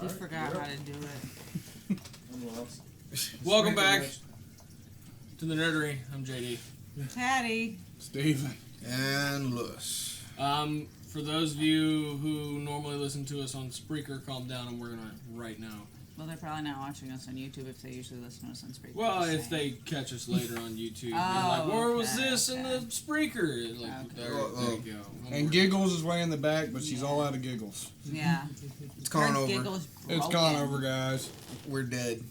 He forgot how to do it. Welcome back to the nerdery. I'm JD. Patty. Steven. And Lewis. For those of you who normally listen to us on Spreaker, calm down. I'm working on it right now. Well, they're probably not watching us on YouTube if they usually listen to us on Spreaker. Well, if they catch us later on YouTube, they're Oh, like, where was okay, this in the Spreaker? Like, Okay. there you go. And Giggles is way in the back, but she's all out of giggles. Yeah. It's gone Her over. giggle's It's broken. gone over, guys. We're dead.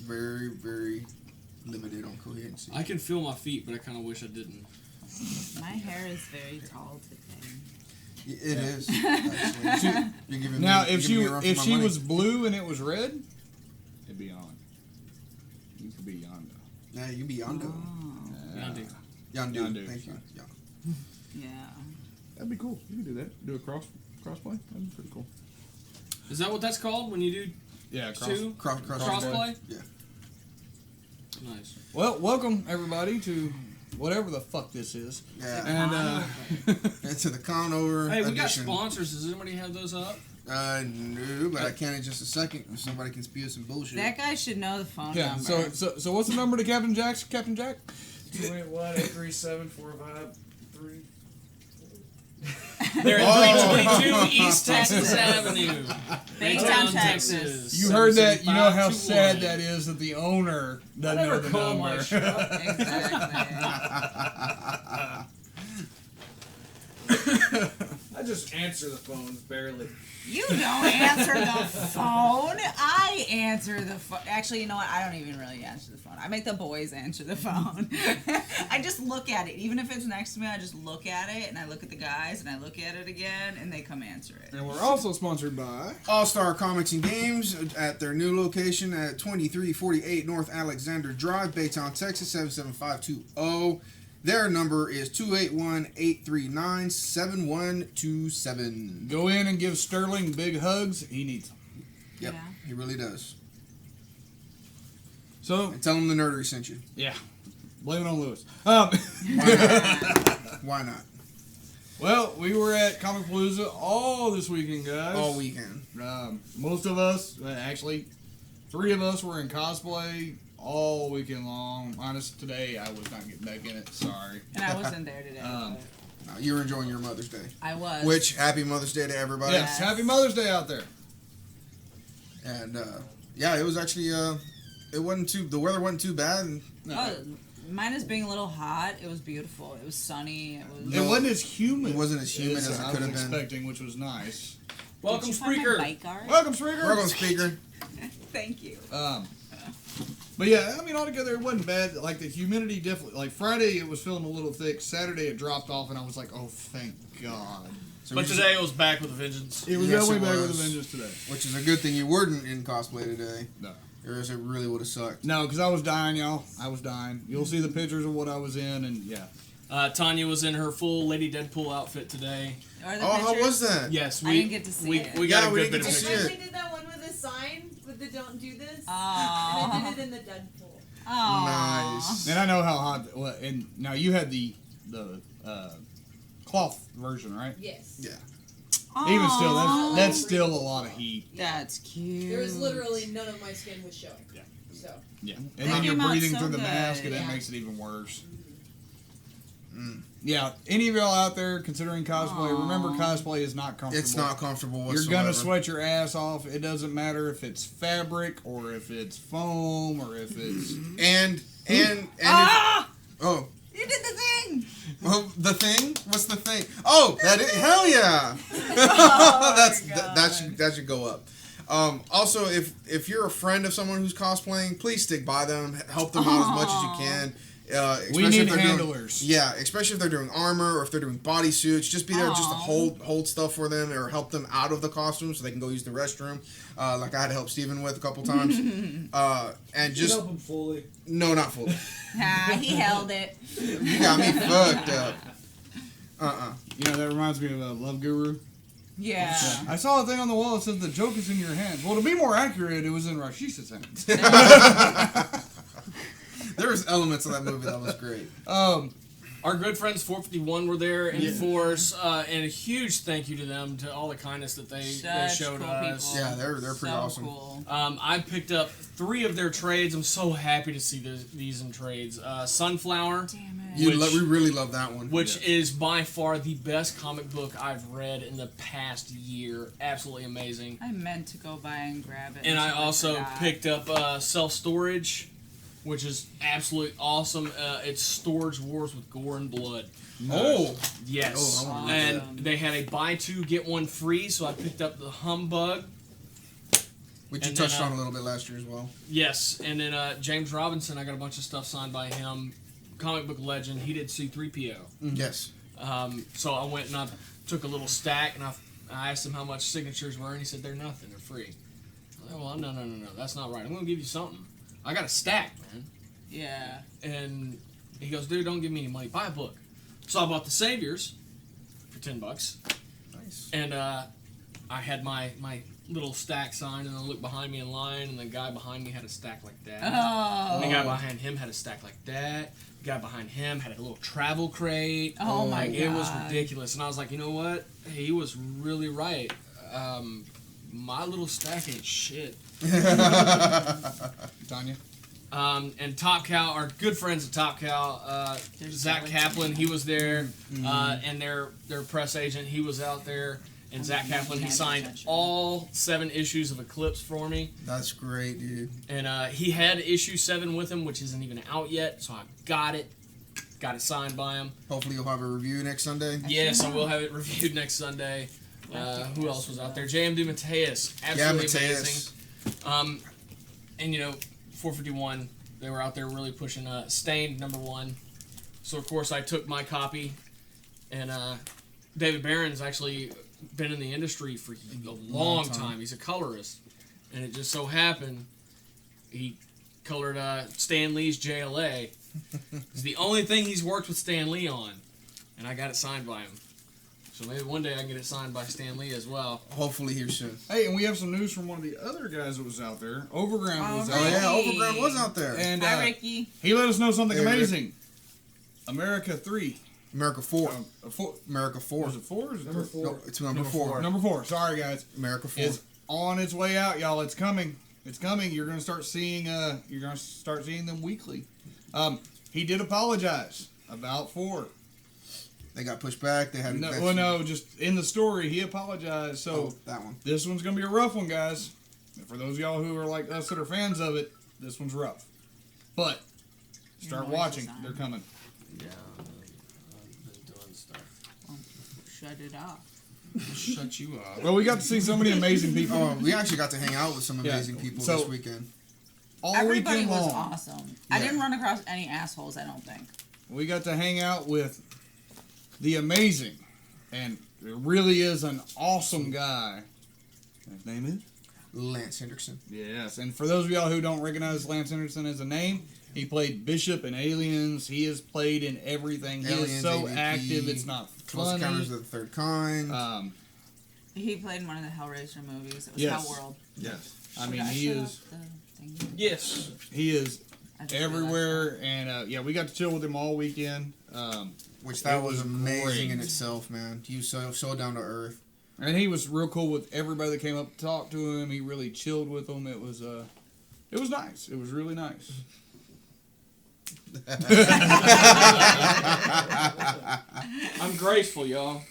Very, very limited on coherency. I can feel my feet, but I kind of wish I didn't. My hair is very tall today. It is. Actually. You're giving Now, me, if you're giving me a run she for my money. was blue and it was red, it'd be on. You could be Yondo. Nah, you be Yondo. Yandu. Yondu. Yondu, Thank you. sorry. Yeah. Yeah. That'd be cool. You could do that. Do a crossplay. That'd be pretty cool. Is that what that's called when you do Yeah, two? Crossplay. Yeah. Nice. Well, welcome everybody to whatever the fuck this is. Yeah. And And to the Con-Over Hey, we got edition. sponsors. Does anybody have those up? No, but I can in just a second if somebody can spew some bullshit. That guy should know the phone yeah. number. So what's the number to Captain Jack? Captain Jack? 281-837-453. They're at 322 East Texas Avenue. Baytown, Texas. You heard that? You know how 77521. sad that is that the owner doesn't know the call my number. shot. Exactly. I just answer the phones barely. You don't answer the phone. I answer the phone. Actually, you know what? I don't even really answer the phone. I make the boys answer the phone. I just look at it. Even if it's next to me, I just look at it, and I look at the guys, and I look at it again, and they come answer it. And we're also sponsored by All-Star Comics and Games at their new location at 2348 North Alexander Drive, Baytown, Texas, 77520. Their number is 281-839-7127. Go in and give Sterling big hugs. He needs them. Yep, Yeah. he really does. So And tell him the nerdery sent you. yeah, blame it on Lewis. Why not? Well, we were at Comicpalooza all this weekend, guys. All weekend. Most of us, actually, 3 of us were in cosplay all weekend long. Minus today, I was not getting back in it. Sorry. And I wasn't there today. Um, but You were enjoying your Mother's Day. I was. Which, happy Mother's Day to everybody. Yes, happy Mother's Day out there. And, yeah, it was actually, the weather wasn't too bad. And, Oh, minus being a little hot, it was beautiful. It was sunny. It was. It wasn't as humid. It wasn't as humid as it I could was have been. expecting, which was nice. Welcome, Did you find my Spreaker. bike guard? Welcome, Spreaker. We're going speaker. Thank you. But yeah, I mean, altogether, it wasn't bad. Like, the humidity definitely, like, Friday, it was feeling a little thick. Saturday, it dropped off, and I was like, oh, thank God. So But we just- today it was back with a vengeance. It was Yes, definitely it back with was. a vengeance today. Which is a good thing you weren't in cosplay today. No. Or else it really would have sucked. No, because I was dying, y'all. I was dying. You'll see the pictures of what I was in, and yeah. Tanya was in her full Lady Deadpool outfit today. Are the Oh, how pictures? was that? Yes, I we didn't get to see we, it. we got Yeah, a we good didn't bit of get to see pictures. it. They did that one with the sign with the "Don't do this," Aww. and they did it in the Deadpool. Aww. Nice. And I know how hot. Well, and now you had the cloth version, right? Yes. Yeah. Even still, Aww. that's still a lot of heat. That's cute. There was literally none of my skin was showing. Yeah. So Yeah. And They then you're came out breathing so through the good. mask, and that Yeah. makes it even worse. Mm. Yeah. Any of y'all out there considering cosplay, Aw. remember cosplay is not comfortable. It's not comfortable You're whatsoever. gonna sweat your ass off. It doesn't matter if it's fabric or if it's foam or if it's. And Ah! oh. You did the thing! Well, the thing? What's the thing? Oh, that is, hell yeah! Oh that should go up. Also, if you're a friend of someone who's cosplaying, please stick by them, help them out as much as you can. We Especially need if they're handlers. Doing, yeah, especially if they're doing armor or if they're doing bodysuits. Just be there just to Aw. hold stuff for them or help them out of the costume so they can go use the restroom. Like I had to help Steven with a couple times. And just help them fully. no, not fully. Ah, he held it. You got me fucked up. You know, that reminds me of Love Guru. Yeah. I saw a thing on the wall that says the joke is in your hands. Well, to be more accurate, it was in Rashisa's hands. There was elements of that movie that was great. Our good friends 451 were there in force, and a huge thank you to them, to all the kindness that they showed cool us. people. Yeah, they're pretty awesome. Cool. I picked up 3 of their trades. I'm so happy to see these in trades. Sunflower, Damn it. We really love that one. which is by far the best comic book I've read in the past year. Absolutely amazing. I meant to go by and grab it. And I totally also forgot. picked up Self-Storage, which is absolutely awesome. It's Storage Wars with gore and blood. Oh, Yes. Oh, I wanna And do that. they had a buy 2, get 1 free, so I picked up the Humbug. which you And touched then, on a little bit last year as well. Yes, and then James Robinson, I got a bunch of stuff signed by him. Comic book legend. He did C-3PO. Yes. So I went and I took a little stack, and I asked him how much signatures were, and he said they're nothing, they're free. I was like, well, no, that's not right. I'm gonna give you something. I got a stack, man. Yeah. And he goes, dude, don't give me any money. Buy a book. So I bought The Saviors for $10. Nice. And I had my little stack signed, and I looked behind me in line, and the guy behind me had a stack like that. Oh. And the guy behind him had a stack like that. The guy behind him had a little travel crate. Oh my Like, god. it was ridiculous. And I was like, you know what? He was really right. My little stack ain't shit. Tanya? And Top Cow, our good friends at Top Cow, Zach Kaplan, he was there, and their press agent, he was out there. And Zach Kaplan, he signed all 7 issues of Eclipse for me. That's great, dude. And he had issue 7 with him, which isn't even out yet, so I got it signed by him. Hopefully you'll have a review next Sunday. Yes, I will have it reviewed next Sunday. Who else was out there? J.M.D. Mateus, absolutely Mateus. amazing. And 451, they were out there really pushing Stained #1. So of course I took my copy, and David Barron's actually been in the industry for a long time. He's a colorist, and it just so happened he colored Stan Lee's JLA. It's the only thing he's worked with Stan Lee on, and I got it signed by him. So maybe one day I can get it signed by Stan Lee as well. Hopefully here soon. Hey, and we have some news from one of the other guys that was out there. Overground was Oh, out Oh there. yeah, Ricky. Overground was out there. And Hi, Ricky. he let us know something Hey, Rick. amazing. America 3. America 4. Four. America 4. Was it 4 or is it Number 3? 4. No, it's number 4. Number 4. Sorry, guys. America 4. It's on its way out, y'all. It's coming. It's coming. You're gonna start seeing. You're gonna start seeing them weekly. He did apologize about 4. They got pushed back. They had No, just in the story, he apologized. So that one. this one's gonna be a rough one, guys. And for those of y'all who are like us that are fans of it, this one's rough. But start Your voice watching. is on. They're coming. Yeah, I've been doing stuff. Shut it off. Shut you up. Well, we got to see so many amazing people. Oh, we actually got to hang out with some Yeah. amazing people So- this weekend. All Everybody weekend was long, awesome. I Yeah. didn't run across any assholes, I don't think. we got to hang out with the amazing, and it really is an awesome guy. His name is? Lance Hendrickson. Yes, and for those of y'all who don't recognize Lance Henderson as a name, he played Bishop in Aliens. He has played in everything. He is Aliens, so AVP, active, it's not Close funny. Encounters of the Third Kind. He played in one of the Hellraiser movies. It was Yes. Hellworld. Yes. I Should mean, he shut is off the thing? Yes. he is I just everywhere, and yeah, we got to chill with him all weekend. Which that it was was amazing great. in itself, man. He was so down to earth. And he was real cool with everybody that came up to talk to him. He really chilled with them. It was nice. It was really nice. I'm graceful, y'all.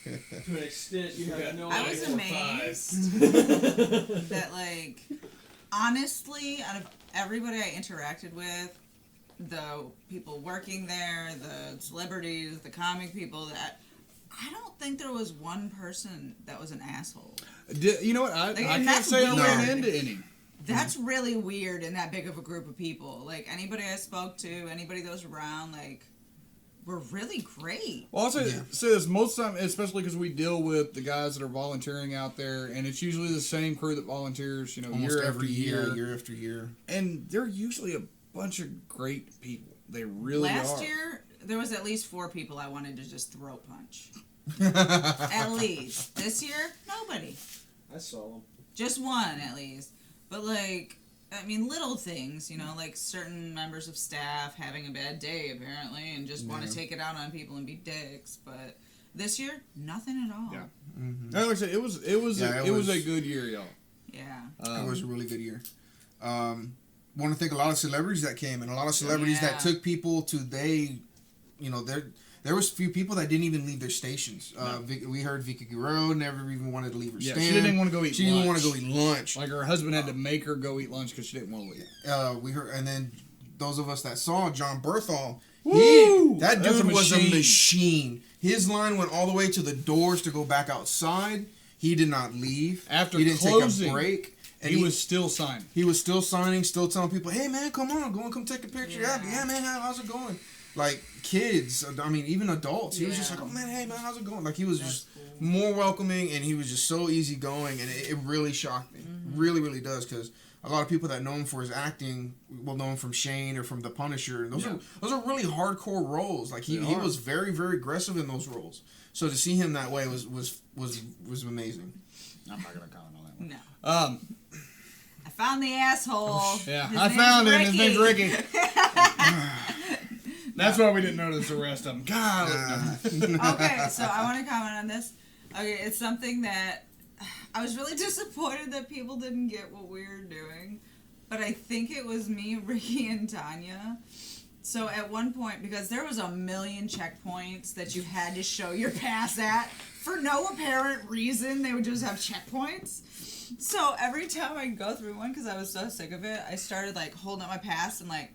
To an extent you have no I was idea. amazed that, like, honestly, out of everybody I interacted with, the people working there, the celebrities, the comic people, that I don't think there was one person that was an asshole. You know what? I and can't that's say I ran weird. into any. That's really weird in that big of a group of people. Like, anybody I spoke to, anybody that was around, like, were really great. Well, I'll say this most of the time, especially because we deal with the guys that are volunteering out there, and it's usually the same crew that volunteers, Almost year every after year. year after year. And they're usually a bunch of great people. They really Last are. year, there was at least 4 people I wanted to just throat punch. At least. This year, nobody. I saw him. Just one, at least. But, like, I mean, little things, you know, like certain members of staff having a bad day apparently, and just want to take it out on people and be dicks. But this year, nothing at all. Yeah. Mm-hmm. Like I said, it was a good year, y'all. Yeah. It was a really good year. Want to thank a lot of celebrities that came, and a lot of celebrities that took people to there was few people that didn't even leave their stations. We heard Vicky Guerrero never even wanted to leave her stand. She didn't even want to go eat lunch. She didn't want to go eat lunch. Like her husband had to make her go eat lunch because she didn't want to leave. We heard, and then those of us that saw John Berthal, Woo! that That's dude a was a machine. machine. His line went all the way to the doors to go back outside. He did not leave. After he didn't closing, take a break. And he was still signing. He was still signing, still telling people, "Hey man, come on, go and come take a picture." Yeah man, how's it going? Like kids, I mean, even adults. He was just like, "Oh man, hey man, how's it going?" Like he was just more welcoming, and he was just so easygoing, and it really shocked me. Really, really does, because a lot of people that know him for his acting will know him from Shane or from The Punisher. And those are really hardcore roles. Like he was very, very aggressive in those roles. So to see him that way was amazing. I'm not gonna comment on that one. No. I found the asshole. Yeah, His I name's found him. Ricky. His name's Ricky. That's why we didn't notice the rest of them. God. Okay, so I want to comment on this. Okay, it's something that I was really disappointed that people didn't get what we were doing, but I think it was me, Ricky, and Tanya. So at one point, because there was a million checkpoints that you had to show your pass at, for no apparent reason, they would just have checkpoints. So every time I go through one, because I was so sick of it, I started like holding up my pass and like,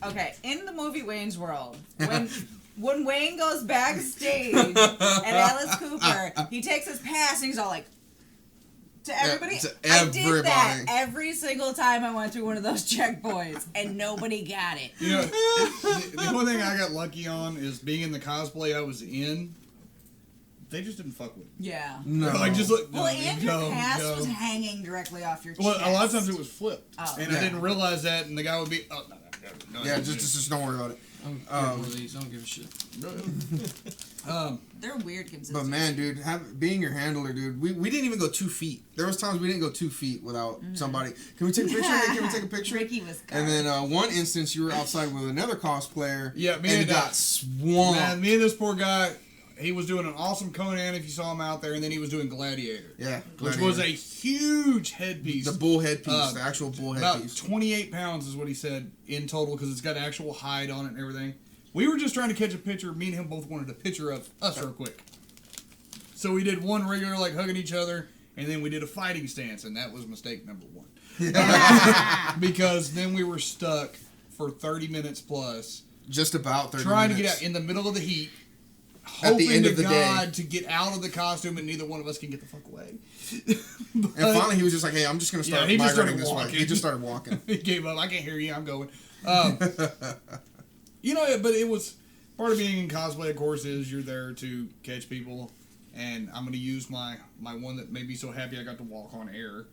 okay, in the movie Wayne's World, when Wayne goes backstage at Alice Cooper, he takes his pass and he's all like, to everybody. I did that every single time I went through one of those checkpoints, and nobody got it. You know, the only thing I got lucky on is being in the cosplay I was in. They just didn't fuck with me. Yeah. No. Like just look. Well, and your pass was hanging directly off your chest. Well, a lot of times it was flipped, and Yeah. I didn't realize that, and the guy would be, oh no. Yeah, just don't worry about it. I don't give a shit. They're weird consistency. But man, dude, being your handler, dude, we didn't even go 2 feet. There was times we didn't go 2 feet without somebody. Can we take a picture? Can we take a picture? Ricky was good. And then one instance, you were outside with another cosplayer. Yeah, and it got swamped. Man, me and this poor guy, he was doing an awesome Conan if you saw him out there, and then he was doing Gladiator. Yeah, Which was a huge headpiece. the bull headpiece, the actual bull About headpiece. 28 pounds is what he said in total, because it's got actual hide on it and everything. We were just trying to catch a picture. Me and him both wanted a picture of us real quick. So we did one regular, like, hugging each other, and then we did a fighting stance, and that was mistake number 1. Because then we were stuck for 30 minutes plus. Just about 30 trying minutes. to get out in the middle of the heat. At the Hoping end to of the God day. to get out of the costume, and neither one of us can get the fuck away. And finally, he was just like, "Hey, I'm just gonna start he just migrating started this way." walking. He just started walking. He gave up. I can't hear you. I'm going. You know, but it was part of being in cosplay. Of course, is you're there to catch people, and I'm going to use my one that made me so happy I got to walk on air.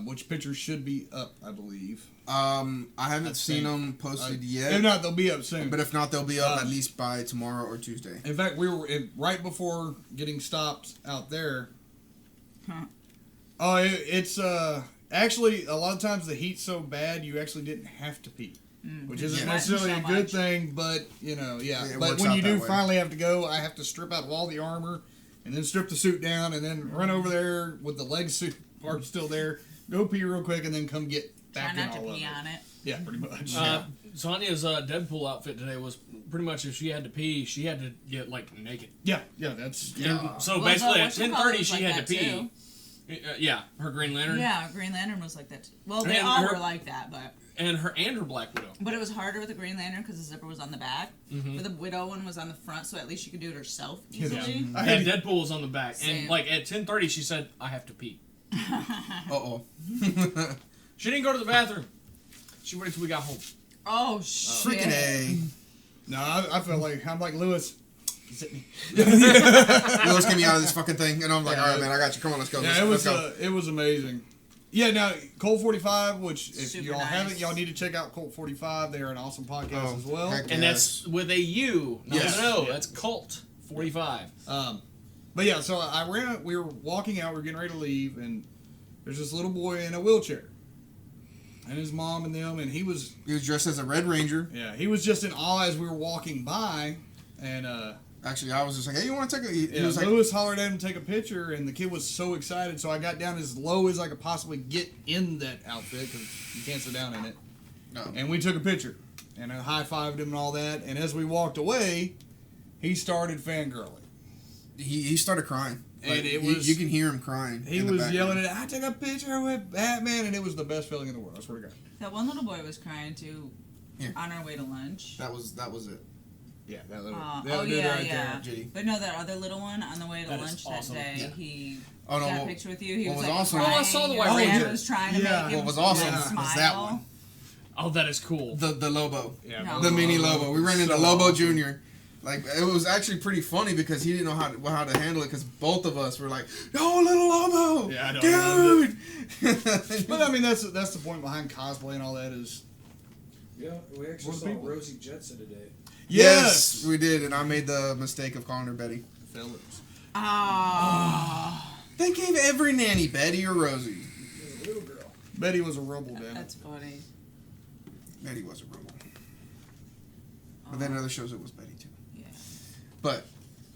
Which pictures should be up, I believe. I haven't seen them posted yet. If not, they'll be up soon. But if not, they'll be up at least by tomorrow or Tuesday. In fact, we were right before getting stopped out there. Oh, it's actually a lot of times the heat's so bad you actually didn't have to pee, which isn't necessarily a good thing. But you know, it But works when out you that do way. finally have to go, I have to strip out all the armor and then strip the suit down and then run over there with the leg suit part still there, go pee real quick, and then come get back Try in not all to of pee it. on it. Yeah, pretty much. Sonya's Deadpool outfit today was pretty much if she had to pee, she had to get like naked. yeah, that's And so Well, basically so at 10:30 whatchamacallit was she like had that to pee. too. Yeah, her Green Lantern. Yeah, Green Lantern was like that too. Well, they And all her- were like that, but And her Black Widow. it was harder with the Green Lantern because the zipper was on the back. But the Widow one was on the front, so at least she could do it herself easily. I Yeah, had Deadpool was on the back, Same. and like at 10:30 she said, "I have to pee." Uh-oh. She didn't go to the bathroom. She waited till we got home. Oh shit! Freaking A. No, I felt like I'm like Lewis. Zip me. Lewis, get me out of this fucking thing. And I'm like, Yeah. all right, man, I got you. Come on, let's go. Yeah, let's go. it was amazing. Yeah, now Colt 45, which if Super y'all nice. haven't, y'all need to check out Colt 45. They are an awesome podcast as well. heck And yes. that's with a U, not Yes. an O. That's Cult 45. But yeah, so we were walking out, we were getting ready to leave, and there's this little boy in a wheelchair. and his mom and them, and he was dressed as a Red Ranger. Yeah, he was just in awe as we were walking by, and Actually, I was just like, hey, you want to take a... He yeah, was like, Lewis hollered at him to take a picture, and the kid was so excited, so I got down as low as I could possibly get in that outfit, because you can't sit down in it. no. And we took a picture, and I high-fived him and all that, and as we walked away, he started fangirling. He started crying. And Like, it was... You can hear him crying. He in the was background. yelling at, I took a picture with Batman, and it was the best feeling in the world, I swear to God. That one little boy was crying too Here. on our way to lunch. That was it. Yeah, that little, Oh, that dude yeah, right yeah. there. Jitty. But no, that other little one on the way to That is lunch awesome. that day, Yeah. he Oh, no, got well, a picture with you. He what was was like awesome- crying. Oh, I saw the your White friend Ranger. was trying to Yeah. make him What was awesome smile. was that one. Oh, that is cool. The Lobo. Yeah, No. The mini Lobo. We ran into So Lobo awesome. Jr. Like, it was actually pretty funny because he didn't know how to handle it because both of us were like, "Oh, little Lobo, Yeah, I know, I dude!" But I mean, that's the point behind cosplay and all that is. Yeah, we actually What saw people? Rosie Jetson today. Yes, we did, and I made the mistake of calling her Betty. Phillips. Oh, They gave every nanny Betty or Rosie. There's a little girl. Betty was a rebel, damn it. that's funny. Betty was a rebel. But then in other shows it was Betty too. Yeah. But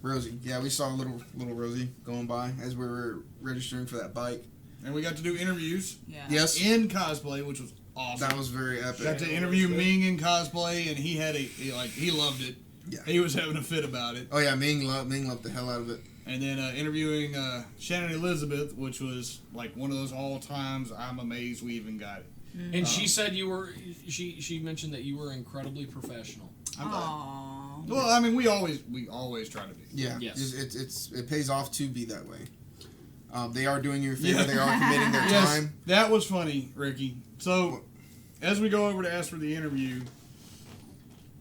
Rosie, yeah, we saw little Rosie going by as we were registering for that bike. And we got to do interviews Yeah. Yes, in cosplay, which was awesome. that was very epic. Got to interview Ming in cosplay, and he had he loved it. Yeah. He was having a fit about it. Oh yeah, Ming loved the hell out of it. And then interviewing Shannon Elizabeth, which was like one of those all times. I'm amazed we even got it. And she said you were. She mentioned that you were incredibly professional. Aww. Well, I mean, we always try to be. Yeah, Yes. it pays off to be that way. They are doing you a favor. They are committing their Yes, time. that was funny, Ricky. So, as we go over to ask for the interview,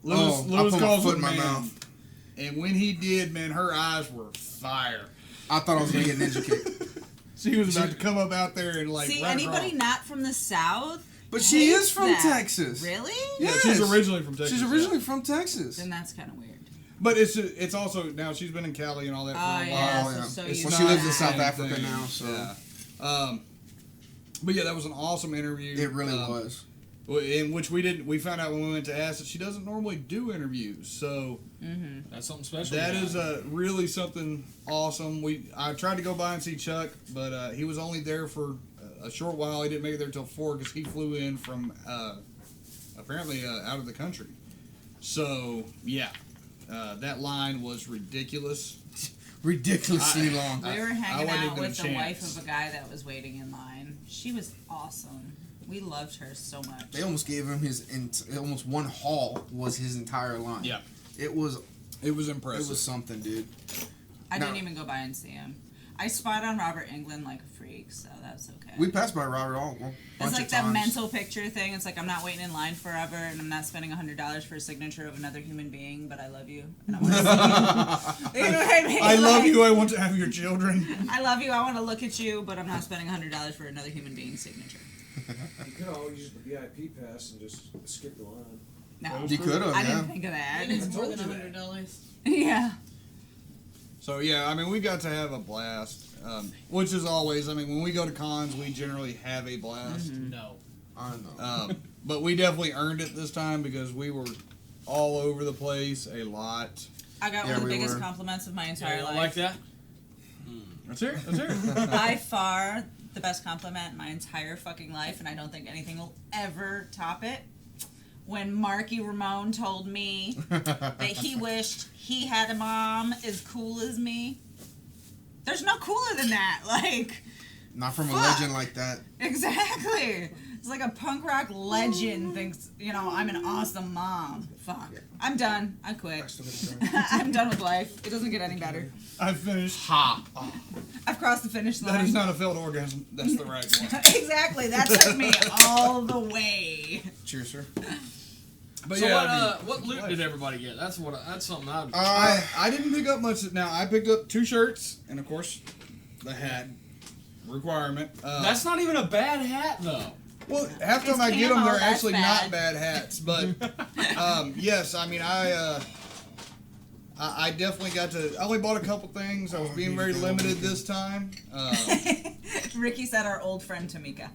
Lewis I put my calls foot her in my man, mouth. and when he did, man, her eyes were fire. I thought I was gonna get ninja kicked, She was about to come up out there and like. See, wrap her anybody off. not from the South? but she hates is from that. Texas. Really? Yeah, Yes. she's originally from Texas. She's originally from Texas. Then that's kind of weird. but it's also now she's been in Cali and all that for Oh, a yeah. while. yeah. So It's you Well, not she lives in the South same Africa thing. now, so Yeah. But yeah, that was an awesome interview. it really was. In which we found out when we went to ask that she doesn't normally do interviews. So That's something special. that about is it. really something awesome. I tried to go by and see Chuck, but he was only there for a short while. He didn't make it there till 4 because he flew in from apparently out of the country. So yeah, that line was ridiculous. Ridiculously long. We were I hanging wasn't out even a with the wife chance. of a guy that was waiting in line. She was awesome. We loved her so much. They almost gave him almost one hall was his entire line. Yeah, It was impressive. it was something, dude. I No. didn't even go by and see him. I spied on Robert Englund like a freak, so that's okay. We passed by Robert all bunch It's like of that times. mental picture thing. It's like I'm not waiting in line forever, and I'm not spending $100 for a signature of another human being, but I love you, and I want to see you. You know what I mean? I love Like, you. I want to have your children. I love you. I want to look at you, but I'm not spending $100 for another human being's signature. You could always use the VIP pass and just skip the line. No, You could have, I yeah. didn't think of that. And it's I more told than you that. $100. Yeah. So yeah, I mean, we got to have a blast, which is always. I mean, when we go to cons, we generally have a blast. No. I know. But we definitely earned it this time because we were all over the place a lot. I got Yeah, one of the we biggest were. compliments of my Yeah, entire you don't life. like that? Let's hear it. Let's hear it. By far the best compliment in my entire fucking life, and I don't think anything will ever top it. When Marky Ramone told me that he wished he had a mom as cool as me. There's no cooler than that. Like, Not from a Fuck. legend like that. exactly. It's like a punk rock legend thinks, I'm an awesome mom. Fuck. I'm done. I quit. I'm done with life. It doesn't get any better. I finished. Ha. I've crossed the finish line. That is not a failed orgasm. That's the right one. Exactly. That took me all the way. Cheers, sir. But So yeah, what? I mean, What loot did everybody get? That's something I would. I didn't pick up much. Now I picked up 2 shirts and of course the hat requirement. That's not even a bad hat though. Well, half the time It's I get them, camo, they're that's actually bad. not bad hats. But yes, I mean I definitely got to. I only bought a couple things. I was being very limited this time. Ricky said our old friend Tamika.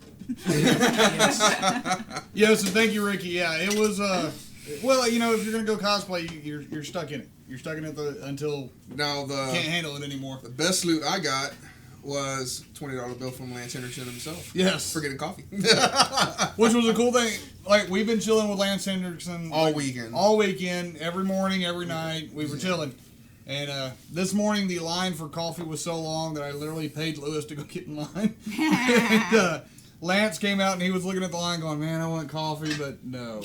Yeah, so thank you, Ricky. Yeah, it was. Well, you know, if you're gonna go cosplay, you're stuck in it. You're stuck in it until Now can't handle it anymore. the best loot I got was $20 bill from Lance Henderson himself. Yes, For getting coffee. which was a cool thing. Like we've been chilling with Lance Henderson All like, weekend. all weekend, every morning, every night. We were chilling, and this morning the line for coffee was so long that I literally paid Lewis to go get in line. And, Lance came out and he was looking at the line, going, "Man, I want coffee, but no."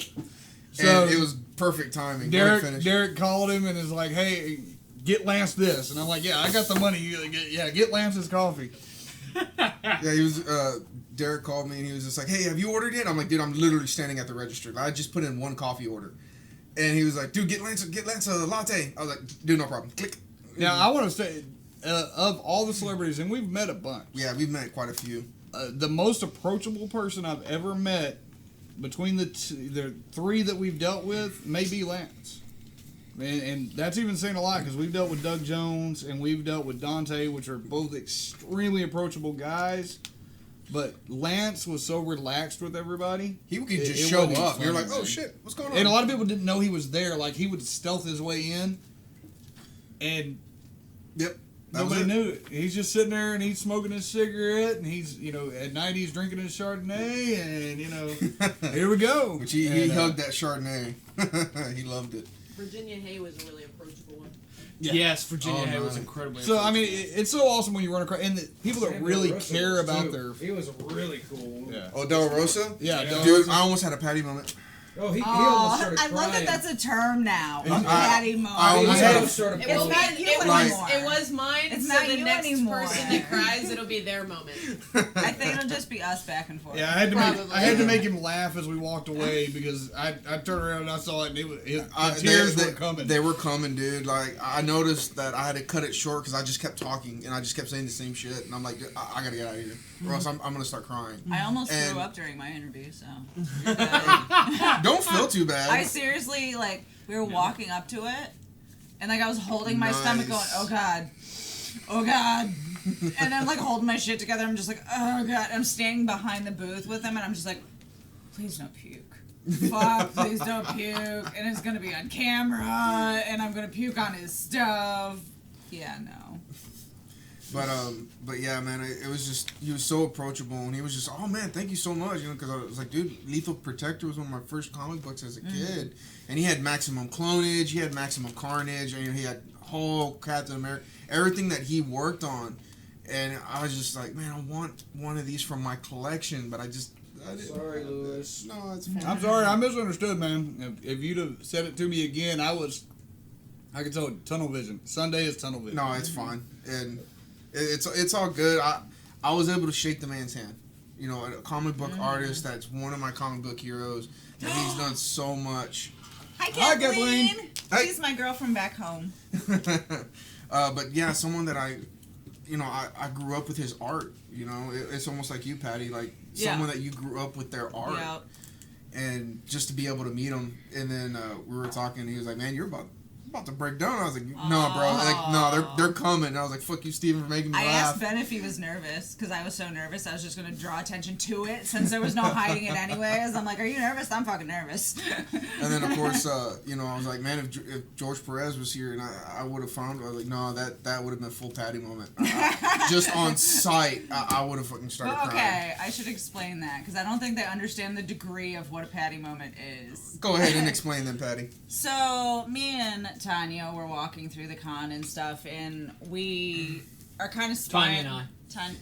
So And it was perfect timing. Great finish. Derek called him and is like, "Hey, get Lance this," and I'm like, "Yeah, I got the money. Get Lance's coffee." Yeah, he was. Derek called me and he was just like, "Hey, have you ordered yet?" I'm like, "Dude, I'm literally standing at the register. I just put in one coffee order." And he was like, "Dude, get Lance a latte." I was like, "Dude, no problem." Click. Now I want to say, of all the celebrities, and we've met a bunch. Yeah, we've met quite a few. The most approachable person I've ever met between the three that we've dealt with may be Lance. And that's even saying a lot because we've dealt with Doug Jones and we've dealt with Dante, which are both extremely approachable guys. But Lance was so relaxed with everybody. He could just it show wasn't up. You're funny, like, "Oh man. shit, what's going on?" And a lot of people didn't know he was there. Like he would stealth his way in, and Yep. That was nobody it. knew it. He's just sitting there and he's smoking his cigarette and he's, at night he's drinking his Chardonnay and, here we go. Which he And, hugged that Chardonnay. He loved it. Virginia Hay was a really approachable one. Yeah. Yes, Virginia Oh, Hay was nice. incredibly. So, I mean, approachable. it's so awesome when you run across, and the people that Sam really Del Rosa care was about too. their, He was really cool. yeah. Oh, Del Rosa? Yeah, Del Dude, Rosa. I almost had a Patty moment. Oh, he almost started I crying. love that that's a term now. I- Patty moment. I He almost had almost started It It's was, bawling. not you it anymore. was mine. It's so not the you next anymore. person that cries, it'll be their moment. I think it'll just be us back and forth. Yeah, I Probably. had to make him laugh as we walked away because I turned around and I saw it and the tears were coming. They were coming, dude. Like, I noticed that I had to cut it short because I just kept talking and I just kept saying the same shit. And I'm like, I gotta get out of here or else I'm gonna start crying. I almost And- threw up during my interview, so. Don't feel too bad. I seriously, like, we were walking up to it, and, like, I was holding my stomach going, Nice. oh, God. Oh, God. And I'm, like, holding my shit together. I'm just like, oh, God. And I'm standing behind the booth with him, and I'm just like, please don't puke. Fuck, please don't puke. And it's going to be on camera, and I'm going to puke on his stuff. Yeah, no. But yeah, man, it was just, he was so approachable and he was just, "Oh man, thank you so much," because I was like, dude, Lethal Protector was one of my first comic books as a kid, and he had maximum clonage, he had maximum carnage, and he had Hulk, Captain America, everything that he worked on, and I was just like, man, I want one of these from my collection, but I didn't. Sorry, Lewis. No, it's fine. I'm sorry, I misunderstood, man. If you'd have said it to me again, I could tell tunnel vision. Sunday is tunnel vision. No, it's fine, and it's all good. I was able to shake the man's hand. A comic book artist that's one of my comic book heroes, and he's done so much. Hi, Hi, Kathleen. Kathleen. Hi. She's my girl from back home. But yeah, someone that I grew up with his art. It's almost like you, Patty. Like Yeah. someone that you grew up with their art, Yep. and just to be able to meet him, and then we were talking. And he was like, "Man, you're about to break down." I was like, "No, bro. Like, no, they're coming." And I was like, "Fuck you, Steven, for making me I laugh." asked Ben if he was nervous because I was so nervous. I was just going to draw attention to it since there was no hiding it anyways. I'm like, are you nervous? I'm fucking nervous. And then of course, I was like, man, if George Perez was here and I would have found, I was like, no, that would have been full Patty moment. Just on sight, I would have fucking started Well, crying. okay, I should explain that because I don't think they understand the degree of what a Patty moment is. Go ahead and explain then, Patty. So me and Tanya were walking through the con and stuff, and we are kind of Tanya and I.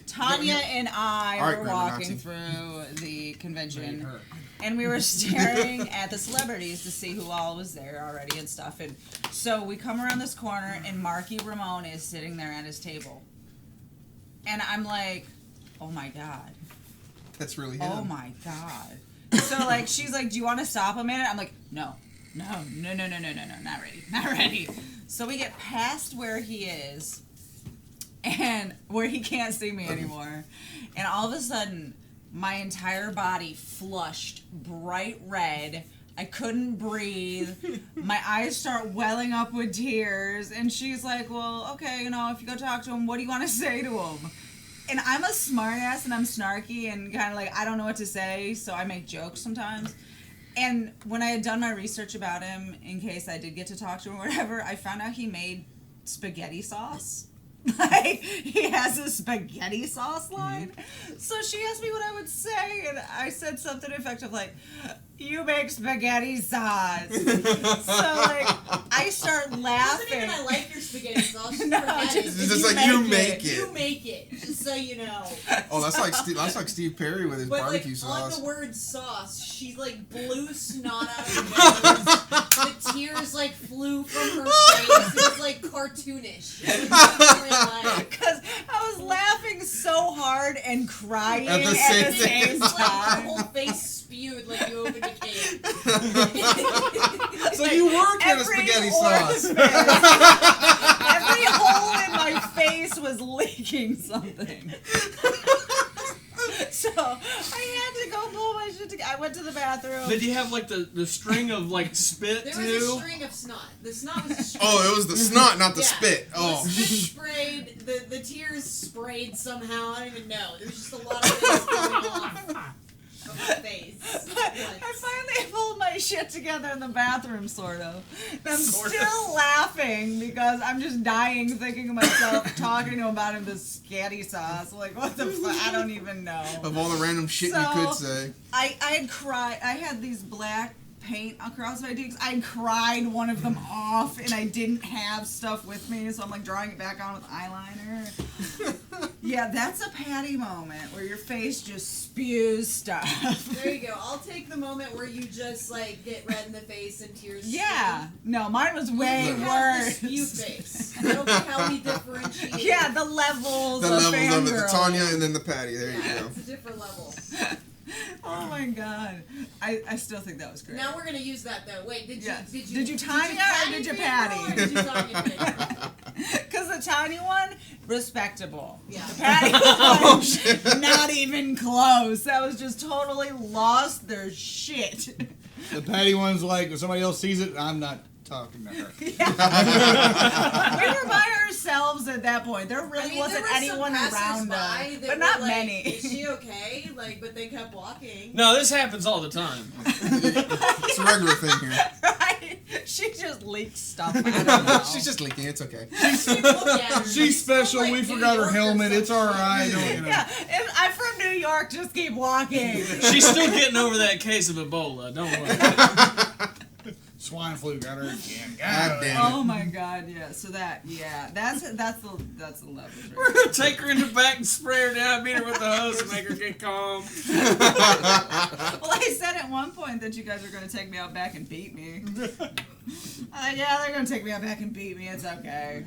Tanya and I All right, were Grandma walking Nazi. through the convention, Her. and we were staring at the celebrities to see who all was there already and stuff. And so we come around this corner, and Marky Ramone is sitting there at his table, and I'm like, oh my God. That's really him. Oh my God. So like she's like, do you want to stop a minute? I'm like, no, not ready. So we get past where he is and where he can't see me anymore. And all of a sudden my entire body flushed bright red. I couldn't breathe. My eyes start welling up with tears. And she's like, well, okay, if you go talk to him, what do you want to say to him? And I'm a smartass and I'm snarky and kind of like, I don't know what to say, so I make jokes sometimes. And when I had done my research about him, in case I did get to talk to him or whatever, I found out he made spaghetti sauce. Like, he has a spaghetti sauce line. So she asked me what I would say, and I said something effective like, you make spaghetti sauce. So, like, I start laughing. Doesn't even I like your spaghetti sauce. No, Spaghetti. It's just like you make it. You make it, just so you know. Oh, that's like Steve Perry with his But barbecue like sauce. on the word sauce, she like blew snot out of her nose. The tears like flew from her face. It was like cartoonish. It was not real life. Because I was laughing so hard and crying At the same It's like time. her whole face spewed like you opened a can. So you were kind of spaghetti sauce. Every hole in my face was leaking something. So I had to go pull my shit together. I went to the bathroom. Did you have like the string of like spit There too? was a string of snot. The snot was a string. Oh, it was the snot, not the Yeah. spit. Oh. The spit sprayed, the tears sprayed somehow. I don't even know. There was just a lot of things going off of my face. But I finally pulled my shit together in the bathroom, sort of. And I'm still laughing because I'm just dying thinking of myself talking to him about him this spaghetti sauce. Like, what the fuck? I don't even know. Of all the random shit you could say. I had cried. I had these black paint across my cheeks. I cried one of them off, and I didn't have stuff with me, so I'm like drawing it back on with eyeliner. Yeah, that's a Patty moment where your face just spews stuff. There you go. I'll take the moment where you just like get red in the face and tears. Yeah, no, mine was way You have the worse. spew face. I don't know how we differentiate. Yeah, the levels. The of levels of it. The fangirl. Tanya and then the Patty. There you Yeah, go. it's a different level. Oh my god, I still think that was great. Now we're gonna use that though. Wait, did you Yes. did you Did you Tanya or did you Patty? Patty? Or did you Tanya Patty? Because the Tanya one, respectable. Yeah. The Patty one, not even close. That was just totally lost their shit. The Patty one's like, if somebody else sees it, I'm not talking to her. We were by ourselves at that point. There really wasn't there were anyone some around us, passersby that but were not like, many. Is she okay? Like, but they kept walking. No, this happens all the time. It's a regular thing here. Right? She just leaks stuff. I don't know. She's just leaking. It's okay. Look at her. She's special. like We New forgot her York or helmet. It's something. alright. Don't, you know. Yeah, if I'm from New York. Just keep walking. She's still getting over that case of Ebola. Don't worry. Swine flu got her again. God damn it. Oh my god, yeah. So that's the level. We're gonna take her in the back and spray her down, beat her with the hose, and make her get calm. Well, I said at one point that you guys are gonna take me out back and beat me. Yeah, they're gonna take me out back and beat me. It's okay.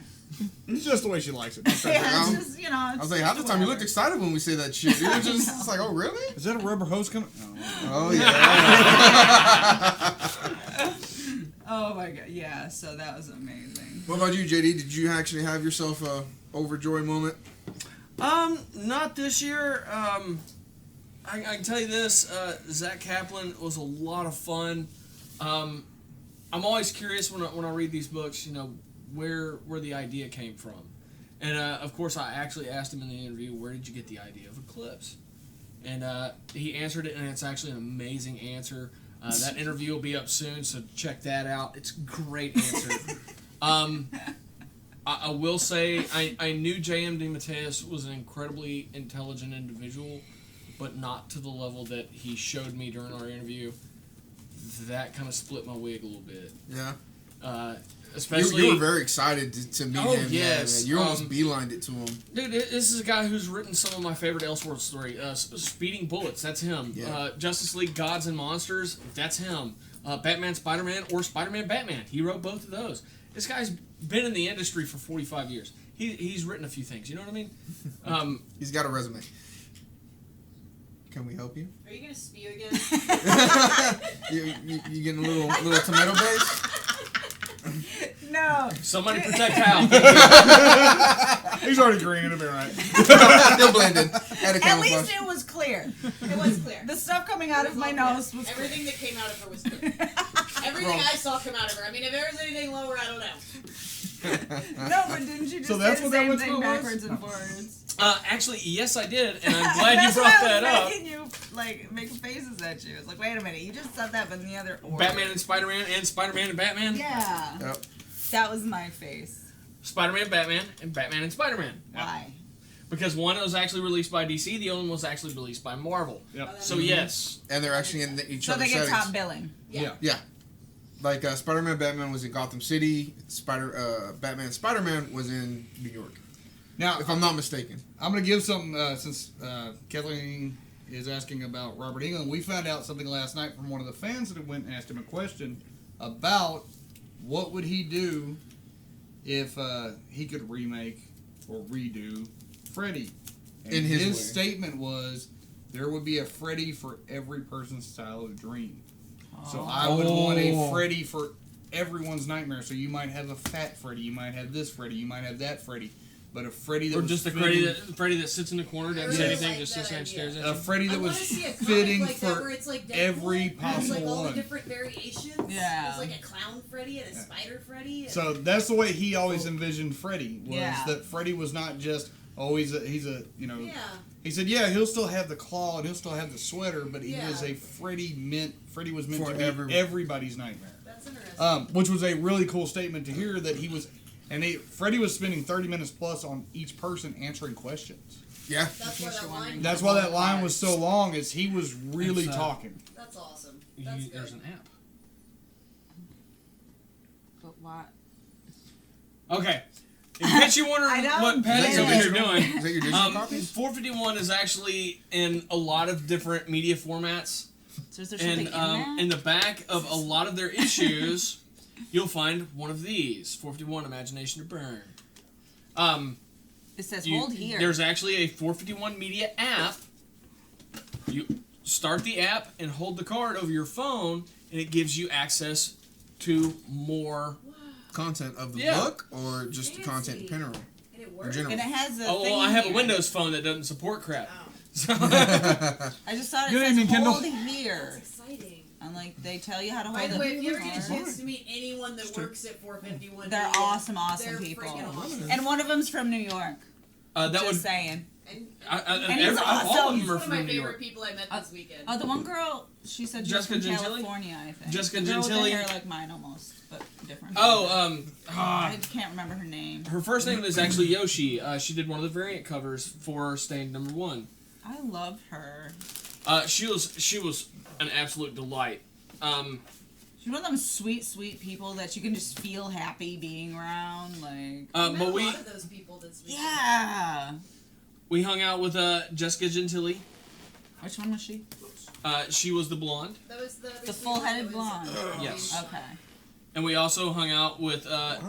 It's just the way she likes it. Yeah, it's just, you know. I was like, half the time you looked excited when we say that shit. You were just it's like, oh, really? Is that a rubber hose coming? Oh, yeah. Oh my god, yeah. So that was amazing. What about you, JD? Did you actually have yourself a overjoyed moment? Not this year. I can tell you this. Zach Kaplan was a lot of fun. I'm always curious when I read these books, you know, where the idea came from. And of course, I actually asked him in the interview, where did you get the idea of Eclipse? And he answered it, and it's actually an amazing answer. That interview will be up soon, so check that out. It's a great answer. I will say, I knew J.M. DeMatteis was an incredibly intelligent individual, but not to the level that he showed me during our interview. That kind of split my wig a little bit. Yeah. Especially, you were very excited to meet him. Yes. Man. You almost beelined it to him. Dude, this is a guy who's written some of my favorite Elseworlds story. Speeding Bullets, that's him. Yeah. Justice League Gods and Monsters, that's him. Batman Spider-Man or Spider-Man Batman, he wrote both of those. This guy's been in the industry for 45 years. He's written a few things, you know what I mean? He's got a resume. Can we help you? Are you gonna spew again? you getting a little tomato base? No. Somebody protect Hal. He's already green. It'll be right. Still blended. Add a At camouflage. least it was clear. It was clear. The stuff coming out of my nose was clear. Everything that came out of her was clear. Everything I saw come out of her. I mean, if there was anything lower, I don't know. No, but didn't you just So that's say what the that same one thing was? backwards and forwards? Actually, yes, I did, and I'm glad you That's brought why I that was up. making you like make faces at you. It's like, wait a minute, you just said that, but in the other order. Batman and Spider-Man and Spider-Man and Batman. Yeah, Yep. that was my face. Spider-Man, Batman, and Batman and Spider-Man. Why? Because one was actually released by DC, the other one was actually released by Marvel. Yep. So yes, And they're actually in each So other's they get settings. top billing. Yeah. Yeah. Like Spider-Man, Batman was in Gotham City. Batman, Spider-Man was in New York, Now, if I'm not mistaken. I'm going to give something, since Kathleen is asking about Robert Englund. We found out something last night from one of the fans that went and asked him a question about what would he do if he could remake or redo Freddy. And In his way. statement was, there would be a Freddy for every person's style of dream. So I would want a Freddy for everyone's nightmare. So you might have a fat Freddy, you might have this Freddy, you might have that Freddy. But a Freddy that or was just a fitting- Freddy that sits in the corner, doesn't say really anything, like just that sits there and idea. stares at a you. Freddy I that want was to see a comic fitting like that for where it's like Deadpool, every and it's possible like all one. the different variations. Yeah. There's like a clown Freddy and a spider Freddy. And So that's the way he always envisioned Freddy, was Yeah. that Freddy was not just, oh, he's a you know, yeah. he said, yeah, he'll still have the claw and he'll still have the sweater, but he Yeah. is a Freddy was meant For to be everyone. everybody's nightmare. That's interesting. Which was a really cool statement to hear that he was, and Freddy was spending 30 minutes plus on each person answering questions. Yeah. That's why that line. That's why that line was so long, is he was really It's, talking. That's awesome. That's good. There's an app. But why? Okay. In case you're I wondering don't what Patty's get over it. here doing, Is that your digital copy? 451 is actually in a lot of different media formats. So is there something And in in that? the back of a lot of their issues, you'll find one of these: 451 Imagination to Burn. It says You- hold here. There's actually a 451 Media app. You start the app and hold the card over your phone, and it gives you access to more. Content of the Yeah. book or just the content in Fancy. general? And it In works. general. and it has a Oh, thing well, I have a here. Windows phone that doesn't support crap. Wow. So, I just thought it Good says evening, Kendall. hold That's here. exciting. And like they tell you how to hold By the it. way, if you ever get a before. chance to meet anyone that works at 451, They're Media, awesome they're people. freaking awesome. And one of them's from New York. that Just would. saying. And And he's All awesome. of them he's are one of from my New favorite York. people I met this weekend. Oh, the one girl, she said she was Jessica from Gentili? California, I think. Jessica the girl Gentili? with the hair like mine almost, but different. Oh, I can't remember her name. her first name is actually Yoshi. She did one of the variant covers for Stained #1. I love her. She was an absolute delight. She's one of them sweet, sweet people that you can just feel happy being around. Like, I met but a we lot of those people this weekend. yeah. we hung out with Jessica Gentili. Which one was she? She was the blonde, That was the full-headed blonde. Yes. Okay. and we also hung out with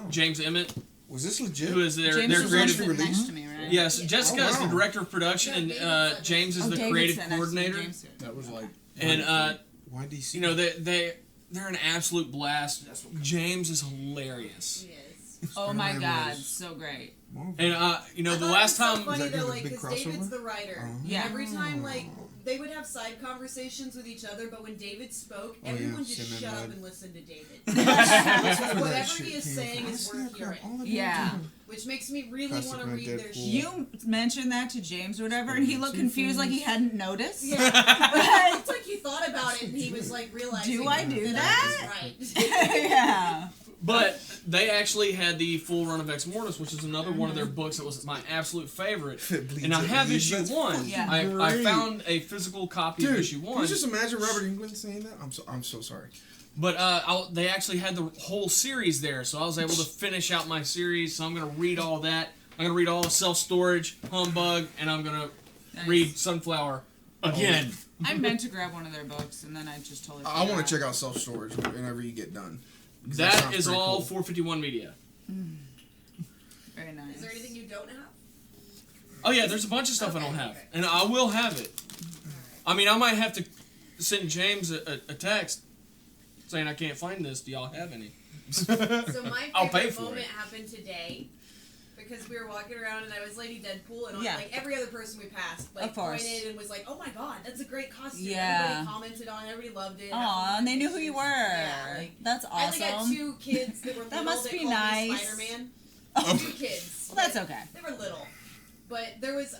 James Emmett, Was this legit? who is their James was creative. sitting next to me, right? Yes, Jessica is the wow. director of production, and James is the David creative sat next to me, coordinator. James did. That was like, And Why DC? you know they're an absolute blast. James is hilarious. Yes. Oh my Spider-Man God, was so great. Marvel. And you know I the thought last it was time so funny Is that though, the like, big 'cause crossover? David's the writer. Uh-huh. Yeah. Every time, like, they would have side conversations with each other, but when David spoke, Oh, yeah, everyone just Cinnamon shut up Bud. and listened to David. That's where that Whatever shit he is came saying from. is I worth snap, hearing. all of Yeah. them. Which makes me really Plastic want to Man, read their Deadpool. shit. You mentioned that to James or whatever, and he looked confused like he hadn't noticed. Yeah, but it's like he thought about it and he was like realizing. Do I do I that? was right. Yeah. But they actually had the full run of Ex Mortis, which is another one of their books that was my absolute favorite. It bleeds And I it have bleeds. issue That's 1. fucking Yeah. I great. found a physical copy Dude, of issue can 1. you just imagine Robert Englund saying that? I'm so sorry. But they actually had the whole series there, so I was able to finish out my series. So I'm going to read all that. I'm going to read all of Self Storage, Humbug, and I'm going to Nice. read Sunflower again. I meant to grab one of their books, and then I just totally. I want forgot. to check out Self Storage whenever you get done. 'Cause That sounds is pretty all cool. 451 Media. Very nice. Is there anything you don't have? Oh yeah, there's a bunch of stuff I don't have, Okay. and I will have it. I mean, I might have to send James a text saying I can't find this. Do y'all have any? So my I'll pay favorite for moment it. happened today because we were walking around and I was Lady Deadpool and Yeah. like every other person we passed like Of course. pointed and was like, "Oh my God, that's a great costume!" Yeah. Everybody commented on it. Everybody loved it. Aw, and they knew who you were. Yeah, like, That's I like had awesome. 2 kids that were That little must that be called me nice. Spider-Man. 2 kids. Well, that's okay. They were little. But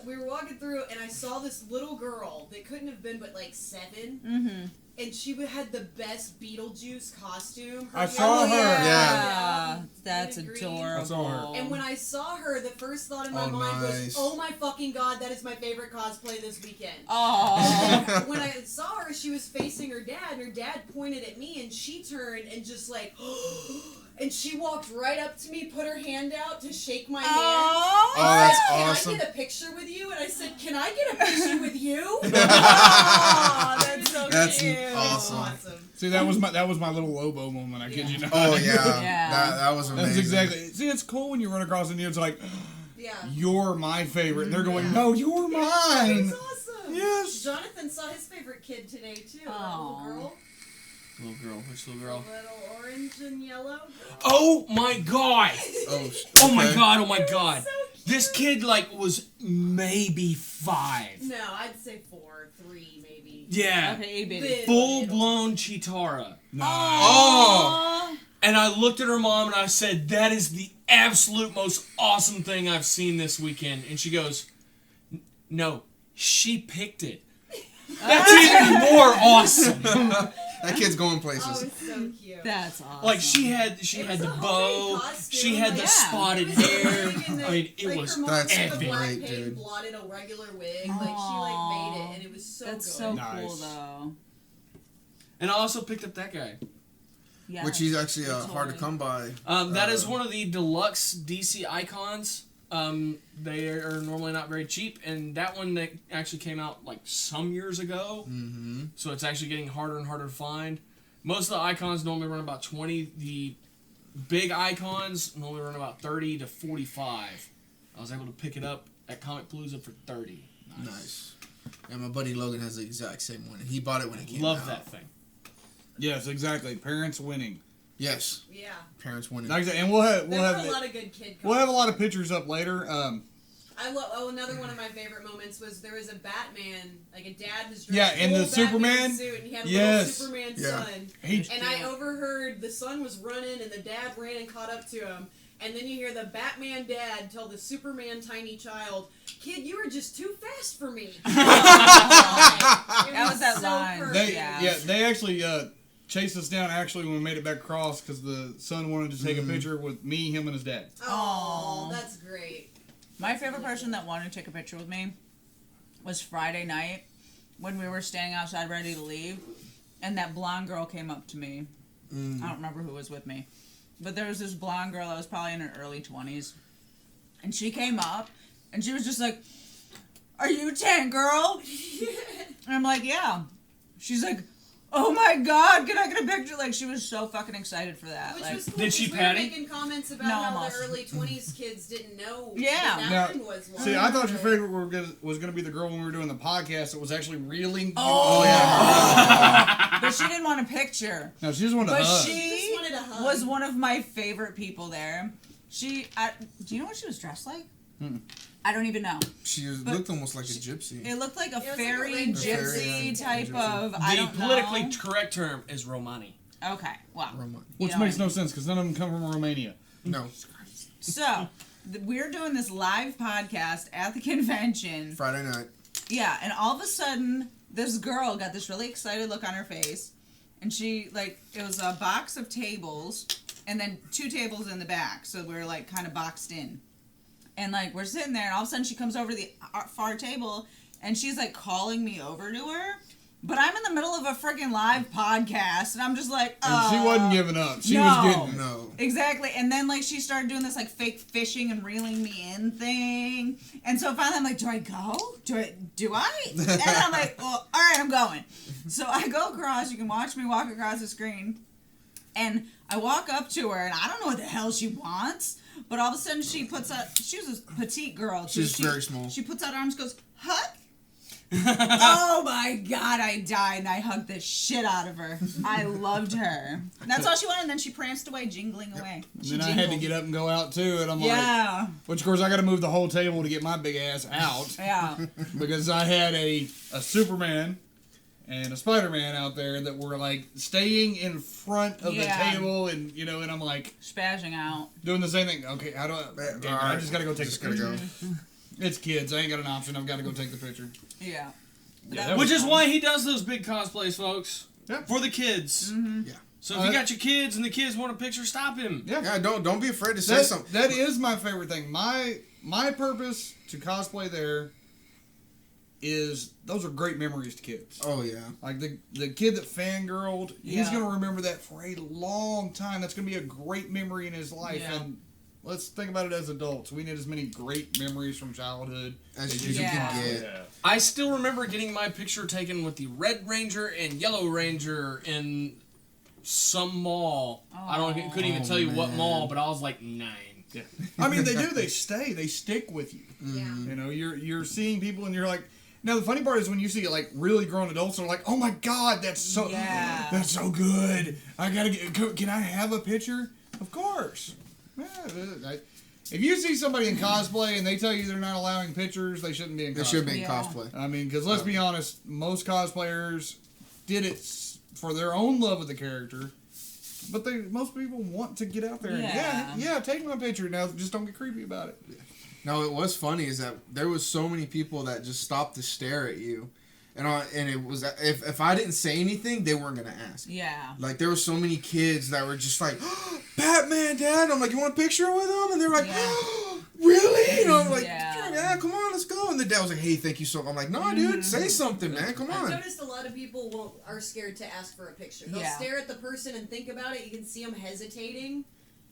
we were walking through, and I saw this little girl that couldn't have been but like 7. Mm-hmm. And she had the best Beetlejuice costume. I saw her. Yeah. That's Green. adorable. I saw her. And when I saw her, the first thought in my Oh, mind was, nice. oh my fucking god, that is my favorite cosplay this weekend. Oh. When I saw her, she was facing her dad, and her dad pointed at me, and she turned and just like, and she walked right up to me, put her hand out to shake my hand. Oh, that's Can awesome. I get a picture with you? And I said, can I get a picture with you? that's so That's cute. awesome. See, that was my little Lobo moment. I kid you not. Oh yeah, Yeah. that was amazing. That's exactly. See, it's cool when you run across and it's like, Yeah. you're my favorite, and they're going, Yeah. no, you're mine. That's awesome. Yes. Jonathan saw his favorite kid today, too. That Aw. little girl. Little girl. Which little The girl? little orange and yellow girl. Oh my god! Oh, Oh my okay. god! Oh my god! So cute. This kid like was maybe 5. No, I'd say 4, 3 maybe. Yeah. Okay, baby. Little, Full little. blown Chitara. Oh. And I looked at her mom and I said, "That is the absolute most awesome thing I've seen this weekend." And she goes, "No, she picked it." That's even more awesome. That kid's going Oh, places. it's so cute. That's awesome. Like she had It the was a bow, homemade costume, she had the like- spotted It was hair. amazing that, I mean, it like, was her mom That's took the black great, paint, dude. blotted a regular wig. Like she like made it, and it was so That's good. so Nice. cool, though. And I also picked up that guy. Yeah. Which is actually hard to come by. That is one of the deluxe DC icons. They are normally not very cheap, and that one that actually came out like some years ago. Mm-hmm. So it's actually getting harder and harder to find. Most of the icons normally run about 20. The big icons normally run about 30 to 45. I was able to pick it up at Comicpalooza for 30. Nice. And my buddy Logan has the exact same one, and he bought it when it came Love out. that thing. Yes, exactly. Parents winning. Yes, Yeah. parents winning. Like I said, and we'll have There were a lot of good kid. we'll have a lot of pictures up later. Another one of my favorite moments was there was a Batman, like a dad was dressed Yeah, in full the Batman Superman? suit, and he had a Yes. little Superman Yeah. son. He And I overheard the son was running, and the dad ran and caught up to him. And then you hear the Batman dad tell the Superman tiny child, "Kid, you were just too fast for me." That was that line. perfect. they actually chased us down actually when we made it back across because the son wanted to take a picture with me, him, and his dad. Oh, that's great. My favorite person that wanted to take a picture with me was Friday night when we were standing outside ready to leave, and that blonde girl came up to me. I don't remember who was with me, but there was this blonde girl that was probably in her early 20s, and she came up, and she was just like, "Are you Tan Girl?" And I'm like, "Yeah." She's like, "Oh my god, can I get a picture?" Like, she was so fucking excited for that. Which Like, was cool. Did she 'cause pat we him? were making comments about No, how almost. the early 20s kids didn't know Yeah. that Now, one was one. See, I thought your favorite was going to be the girl when we were doing the podcast that was actually reeling. oh, yeah. but she didn't want a picture. No, she just wanted to But hug. she Just wanted a hug. was one of my favorite people there. Do you know what she was dressed like? I don't even know. She But looked almost like a gypsy. It looked like a It was like a fairy rainbow. gypsy Fairy, type gypsy. of. I The don't politically know. correct term is Romani. Okay, well, Roman. you Which know makes what I no sense because none of them come from Romania. No, So we're doing this live podcast at the convention. Friday night. Yeah, and all of a sudden, this girl got this really excited look on her face, and she it was a box of tables, and then 2 tables in the back, so we were kind of boxed in, and we're sitting there, and all of a sudden she comes over to the far table, and she's calling me over to her, but I'm in the middle of a freaking live podcast, and I'm just like, And she wasn't giving up. She no. was getting it. No. Exactly, and then she started doing this fake fishing and reeling me in thing, and so finally I'm like, do I go? Do I? And I'm like, well, all right, I'm going. So I go across. You can watch me walk across the screen, and I walk up to her, and I don't know what the hell she wants, but all of a sudden she puts out. She was a petite girl. Too. She's very small. She puts out arms, goes hug. Oh my god, I died and I hugged the shit out of her. I loved her. And that's all she wanted, and then she pranced away, jingling away. And then I had to get up and go out too, and I'm like, Yeah. which of course I got to move the whole table to get my big ass out Yeah. because I had a Superman, and a Spider-Man out there that were like staying in front of the table, and and I'm like spazzing out, doing the same thing. Okay, how do I just gotta go take the picture. It's kids. I ain't got an option. I've got to go take the picture. Yeah. Which is why he does those big cosplays, folks. Yeah. For the kids. Mm-hmm. Yeah. So if you got your kids and the kids want a picture, stop him. Yeah. Don't be afraid to say something. That is my favorite thing. My purpose to cosplay there is those are great memories to kids. Oh yeah. Like the kid that fangirled, he's gonna remember that for a long time. That's gonna be a great memory in his life. Yeah. And let's think about it as adults. We need as many great memories from childhood As you can get. Yeah. I still remember getting my picture taken with the Red Ranger and Yellow Ranger in some mall. Couldn't even tell you what man. mall, but I was like 9. Yeah. I mean, they do. They stay. They stick with you. Yeah. You know, you're seeing people, and you're like. Now the funny part is when you see like really grown adults, they're like, "Oh my God, that's so good. I gotta get. Can I have a picture? Of course. Yeah, if you see somebody in cosplay and they tell you they're not allowing pictures, they shouldn't be in cosplay. They should be in cosplay. I mean, because let's be honest, most cosplayers did it for their own love of the character, but most people want to get out there and take my picture. Now, just don't get creepy about it. No, it was funny is that there was so many people that just stopped to stare at you, and it was if I didn't say anything, they weren't gonna ask. Yeah. Like there were so many kids that were just like, oh, Batman, Dad. I'm like, you want a picture with him? And they're like, oh, really? I'm like, yeah, come on, let's go. And the dad was like, hey, thank you so much. I'm like, no, dude, say something, man. Come I've on. noticed a lot of people are scared to ask for a picture. They'll stare at the person and think about it. You can see them hesitating.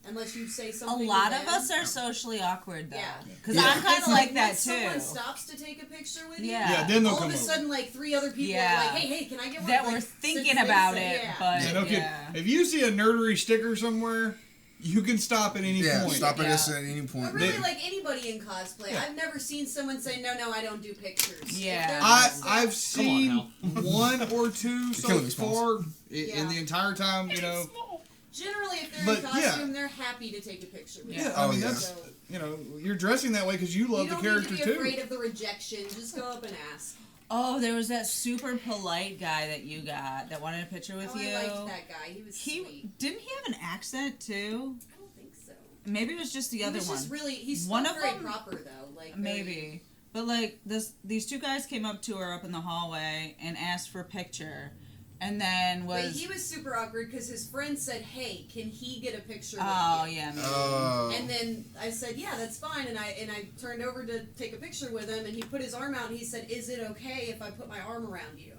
Unless you say something. A lot of us are socially awkward though. Yeah. Because I'm kind of like that too. When someone stops to take a picture with you, Yeah, then they'll all come of a sudden, like 3 other people are like, hey, can I get one? That like, we're thinking about it, but Yeah, no kid. If you see a nerdery sticker somewhere, you can stop at any point. Stop at us at any point. But really, like anybody in cosplay, I've never seen someone say, no, I don't do pictures. Yeah. I've seen one or two so killing me, far in the entire time, you know. Generally, if they're in costume, they're happy to take a picture with you. Yeah, I mean, that's, you know, you're dressing that way because you love the character too. You don't need to be afraid of the rejection. Just go up and ask. Oh, there was that super polite guy that you got that wanted a picture with you. I liked that guy. He was sweet. Didn't he have an accent too? I don't think so. Maybe it was just the other one. He's one not of very them, proper though. Like maybe. But like these two guys came up to her up in the hallway and asked for a picture. And then But he was super awkward because his friend said, hey, can he get a picture with you? Oh, yeah. Maybe. And then I said, yeah, that's fine. And I turned over to take a picture with him, and he put his arm out, and he said, is it okay if I put my arm around you?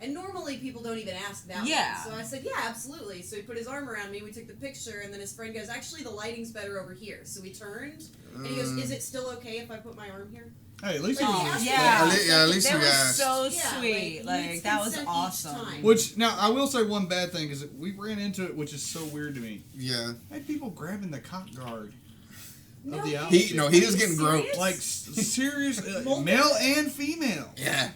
And normally people don't even ask that one. So I said, yeah, absolutely. So he put his arm around me, we took the picture, and then his friend goes, actually, the lighting's better over here. So we turned, and he goes, is it still okay if I put my arm here? Hey, at least Like, he at least that you was guys. so sweet. Like that was awesome. Which now I will say one bad thing is that we ran into it, which is so weird to me. Yeah. I had people grabbing the cock guard of the He outfit. he was getting groped. Like serious, male and female. Yeah.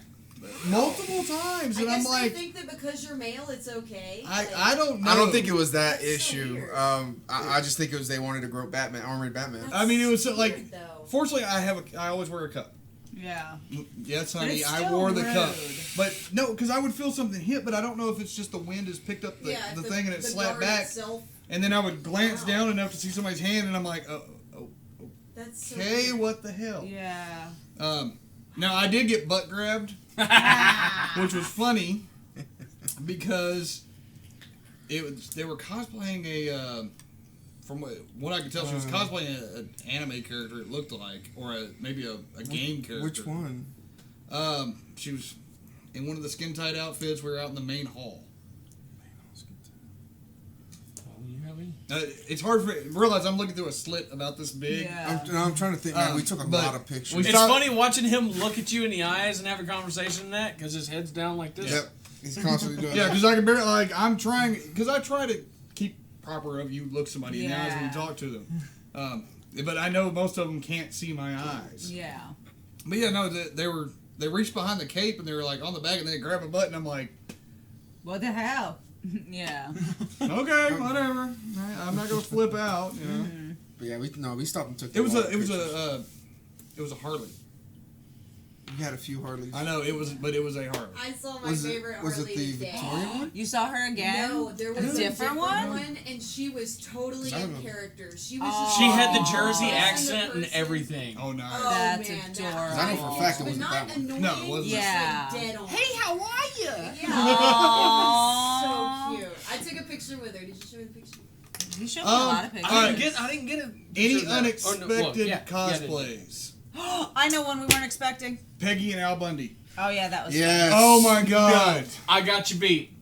Multiple times, and I'm like, I think that because you're male, it's okay. I don't know. I don't think it was that That's so issue. weird. I just think it was they wanted to grope Batman, armored Batman. I mean, it was so, like. Weird, though. Fortunately, I always wear a cup. Yeah. Yes, But honey, it's I still wore the rude. cup. But no, because I would feel something hit, but I don't know if it's just the wind has picked up the thing and it slapped guard back. Itself, And then I would glance down enough to see somebody's hand, and I'm like, that's so okay, weird. what the hell? Yeah. Now I did get butt grabbed, which was funny because they were cosplaying a. From what I could tell, she was cosplaying an anime character. It looked like, or maybe a game character. Which one? She was in one of the skin tight outfits. We were out in the main hall. It's hard for realize I'm looking through a slit about this big. Yeah. I'm trying to think. Man, we took a lot of pictures. It's funny watching him look at you in the eyes and have a conversation in that because his head's down like this. Yep. He's constantly doing Yeah, that. because I can barely I'm trying because I try to keep proper of you look somebody in the eyes when you Yeah. talk to them. But I know most of them can't see my eyes. Yeah. But yeah, no, they reached behind the cape and they were like on the back and they grab a button. I'm like, What the hell? Yeah. okay, whatever. I'm not gonna flip out. You know. Mm-hmm. But yeah, we stopped and took. It was a Harley. He He had a few Harleys. I know it was a Harley. I saw my Was favorite it Harley the today. Victoria one? You saw her again? No, there was a different one? and she was totally I in don't know. character. She was Oh. just She had the awesome Jersey as a accent and person. everything. Oh, nice. Oh, That's man, adorable. I know for a fact it but wasn't not that one. annoying. No, it wasn't. Yeah. Just like dead on. how are you? Yeah. Aww. So cute. I took a picture with her. Did you show me the picture? You showed me a lot of pictures. Alright. I didn't get it. Any Oh, no, unexpected yeah, cosplays? I know one we weren't expecting. Peggy and Al Bundy. Oh yeah, that was Yes. Oh my God. I got you beat.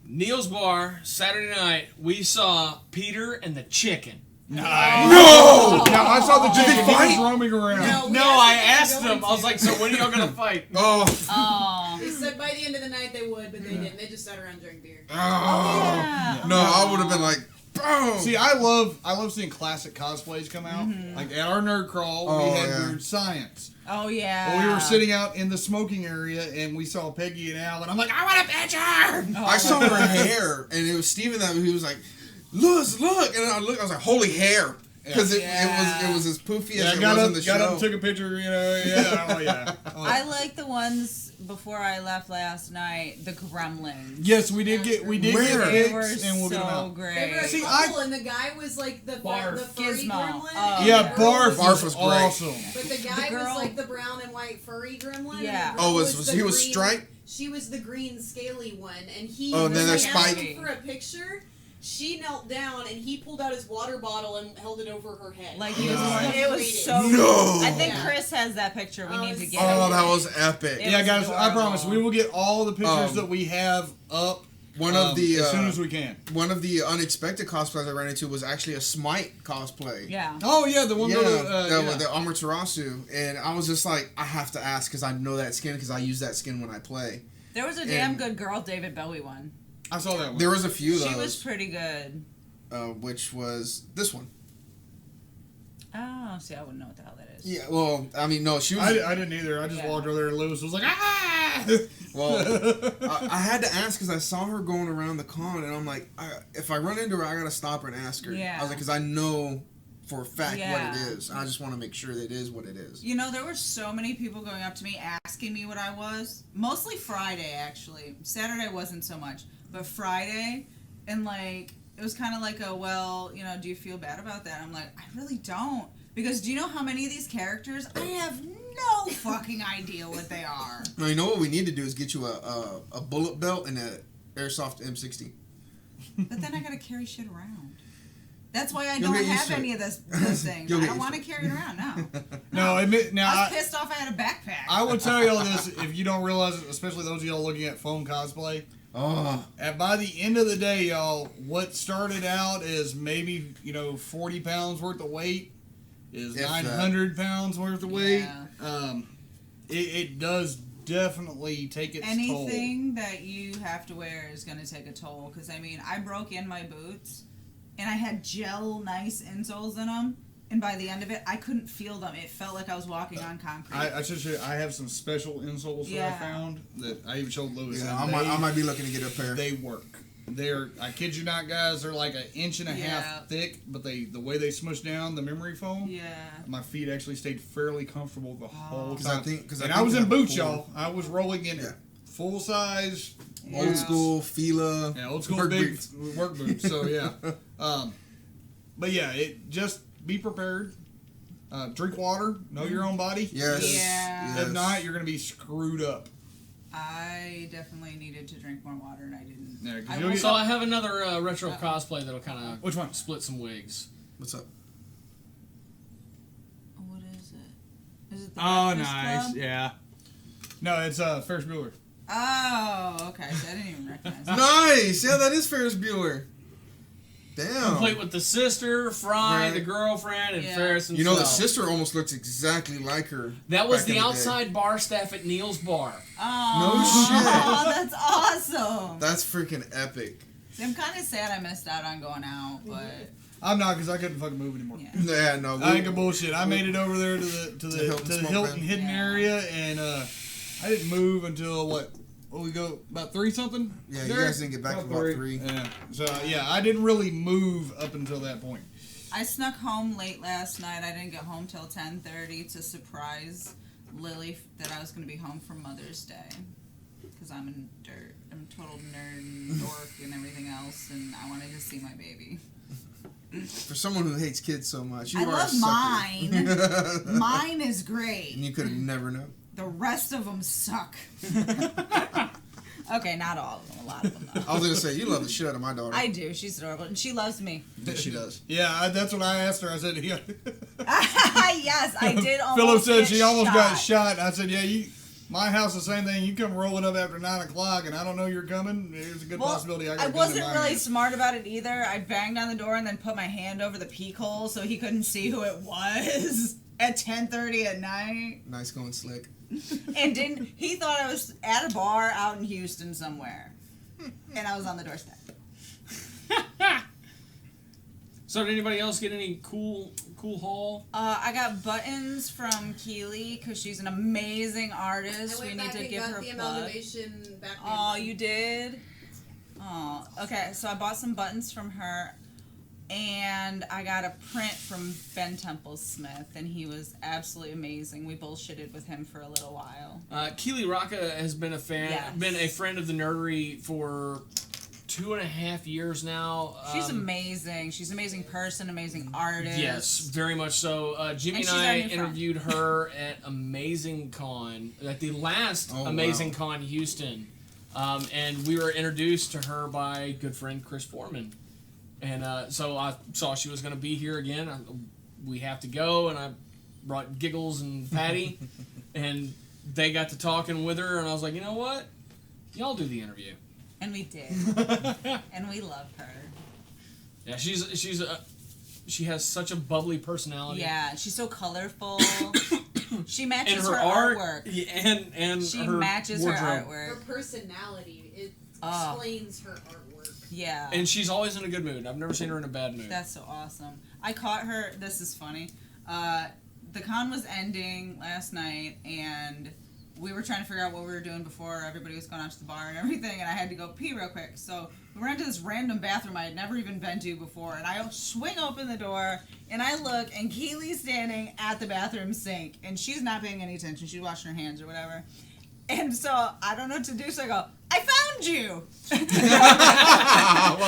Neil's Bar, Saturday night, we saw Peter and the Chicken. Nice. No! Now I saw the chicken. He fight? was roaming around. No, I asked them. I was like, so when are y'all going to fight? Oh. Oh. They said by the end of the night they would, but they didn't. They just sat around and drank beer. Oh. Yeah. No, I would have been like, boom. See, I love seeing classic cosplays come out. Like at our nerd crawl, we Oh, had yeah. Weird Science. Oh yeah. Well, we were sitting out in the smoking area and we saw Peggy and Al, and I'm like, I want to pet her. Oh, I saw her hair, and it was Steven that he was like, look, and I looked, I was like, holy hair. Because it was as poofy as it got was up, in the got show. up, took a picture, yeah. Oh, yeah. Oh, I like the ones before I left last night. The Gremlins. yes, we did get Where? They were pics, and we'll get them so out. They were great. a See, couple, and the guy was like the Barf. furry Gizmo. gremlin. Oh, and Yeah, the girl Barf Barf was was great. awesome. But the guy The girl- was like the brown and white furry gremlin. Yeah. And the girl Oh, was the he was green- striped? She was the green scaly one, and he. Oh, and then was there's like, Spike. asking for a picture. She knelt down and he pulled out his water bottle and held it over her head. Like he was, Nice. it was so. No. I think Yeah. Chris has that picture. We need to get. Oh, it. that was epic. It Yeah, was guys, I adorable. promise we will get all the pictures that we have up One of the as soon as we can. one of the unexpected cosplays I ran into was actually a Smite cosplay. Yeah. Oh yeah, the one Yeah, with the Amaterasu, and I was just like, I have to ask because I know that skin because I use that skin when I play. There was a damn And- good girl David Bowie one. I saw that one. There was a few of She those, was pretty good. which was this one. Oh, see, I wouldn't know what the hell that is. Yeah, well, I mean, no, she was. I didn't either. I just Yeah. walked over there and Lewis was like, ah! Well, I had to ask because I saw her going around the con, and I'm like, if I run into her, I gotta stop her and ask her. Yeah. I was like, because I know for a fact Yeah. what it is. I just want to make sure that it is what it is. You know, there were so many people going up to me asking me what I was. Mostly Friday, actually. Saturday wasn't so much, but Friday, and like it was kind of like a, well, you know, do you feel bad about that? I'm like, I really don't, because do you know how many of these characters I have no fucking idea what they are. Now, you know what we need to do is get you a bullet belt and a airsoft M60. But then I gotta carry shit around. That's why I You'll don't get used have to any it. of those things. You'll I get don't used want to to carry it around now. No, admit now. I was pissed off I had a backpack. I will tell y'all this if you don't realize it, especially those of y'all looking at phone cosplay. Oh, By the end of the day, y'all, what started out as maybe 40 pounds worth of weight is If 900 pounds worth of weight. Yeah. It does definitely take its toll. Anything that you have to wear is going to take a toll. Because, I mean, I broke in my boots, and I had gel nice insoles in them. And by the end of it, I couldn't feel them. It felt like I was walking on concrete. I should show you, I have some special insoles that I Yeah. found that I even showed Lewis. yeah, and I might be looking to get a pair. They work. I kid you not, guys. They're like 1.5 inches Yeah. thick, but the way they smush down the memory foam, yeah. my feet actually stayed fairly comfortable the whole 'Cause time. I think and I was in that boots, pull- y'all. I was rolling in Yeah. full size, Yeah. Old school Fila. yeah, old school work big boots. work boots. So yeah, but yeah, just be prepared. Drink water. Know your own body. Yes. Yeah. If not, you're gonna be screwed up. I definitely needed to drink more water, and I didn't. Yeah, 'cause I you'll will- get- So I have another retro cosplay that'll kind of Which one? split some wigs. What's up? What is it? Is it the Oh, Breakfast nice. Club? Yeah. No, it's Ferris Bueller. Oh, okay. So I didn't even recognize it. Nice. Yeah, that is Ferris Bueller. Damn. Complete with the sister, Fry, Right. the girlfriend, and Yeah. Ferris himself. You know, the sister almost looks exactly like her. That was back in the day. outside bar staff at Neil's Bar. Oh, shit. that's awesome. That's freaking epic. See, I'm kind of sad I missed out on going out, but I'm not because I couldn't fucking move anymore. yeah. Yeah, no. I ain't gonna bullshit. I made it over there to the Hilton smoke Hilton room. hidden Yeah. area, and I didn't move until what? Well, we go about 3 something. Yeah, you guys didn't get back till about 3. Yeah. So yeah, I didn't really move up until that point. I snuck home late last night. I didn't get home till 10:30 to surprise Lily that I was going to be home for Mother's Day. Because I'm a total nerd and dork and everything else, and I wanted to see my baby. For someone who hates kids so much, I you are love a sucker. mine. Mine is great. And you could have never known. The rest of them suck. Okay, not all of them. A lot of them, though. I was going to say, you love the shit out of my daughter. I do. She's adorable, and she loves me. Yeah, she does. Yeah, that's what I asked her. I said, yeah. Yes, I did almost Philip said get she almost shot. got shot. I said, yeah, my house the same thing. You come rolling up after 9 o'clock, and I don't know you're coming. There's a good possibility I got a gun in wasn't my really hand. smart about it either. I banged on the door and then put my hand over the peek hole so he couldn't see who it was at 10:30 at night. Nice going slick. And he thought I was at a bar out in Houston somewhere, and I was on the doorstep. So did anybody else get any cool haul? I got buttons from Keely because she's an amazing artist. I went We need back to and give got her the a plug. amalgamation back. Oh, you did? Oh, okay. So I bought some buttons from her, and I got a print from Ben Temple Smith, and he was absolutely amazing. We bullshitted with him for a little while. Keely Rocca has been a Yes. been a friend of the nerdery for 2.5 years now. She's amazing. She's an amazing person, amazing artist. Yes, very much so. Jimmy And and she's I our new friend. interviewed her at Amazing Con, at the last Amazing Con Houston. And we were introduced to her by good friend Chris Foreman. And so I saw she was going to be here again. We have to go, and I brought Giggles and Patty, and they got to talking with her, and I was like, you know what? Y'all do the interview. And we did. And we love her. Yeah, she has such a bubbly personality. Yeah, she's so colorful. She matches And her her art, artwork. yeah, and She her matches wardrobe. her Her artwork. personality, it Oh. explains her artwork. Yeah. And she's always in a good mood. I've never seen her in a bad mood. That's so awesome. I caught her. This is funny. The con was ending last night, and we were trying to figure out what we were doing before everybody was going out to the bar and everything, and I had to go pee real quick. So we went to this random bathroom I had never even been to before, and I swing open the door, and I look, and Keely's standing at the bathroom sink, and she's not paying any attention. She's washing her hands or whatever. And so I don't know what to do, so I go, I found you! What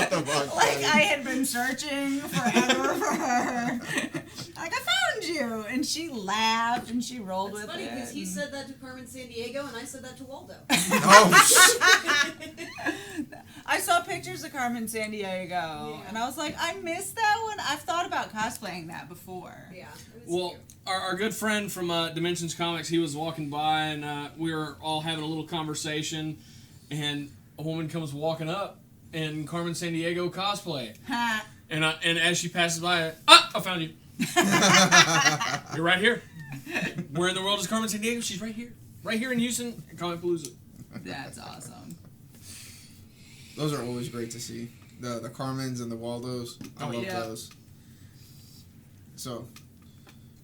the fuck? Like I had been searching forever for her. Like, I found you! And she laughed and she rolled It's with funny it. because he said that to Carmen Sandiego and I said that to Waldo. Oh, I saw pictures of Carmen Sandiego, Yeah. and I was like, I missed that one. I've thought about cosplaying that before. Yeah. It was Well, cute. our good friend from Dimensions Comics, he was walking by, and we were all having a little conversation, and a woman comes walking up in Carmen Sandiego cosplay. Ha. And as she passes by, I found you. You're right here. Where in the world is Carmen Sandiego? She's right here. Right here in Houston at Comicpalooza. That's awesome. those are always great to see. The Carmens and the Waldos. I love yeah. those. So, I'm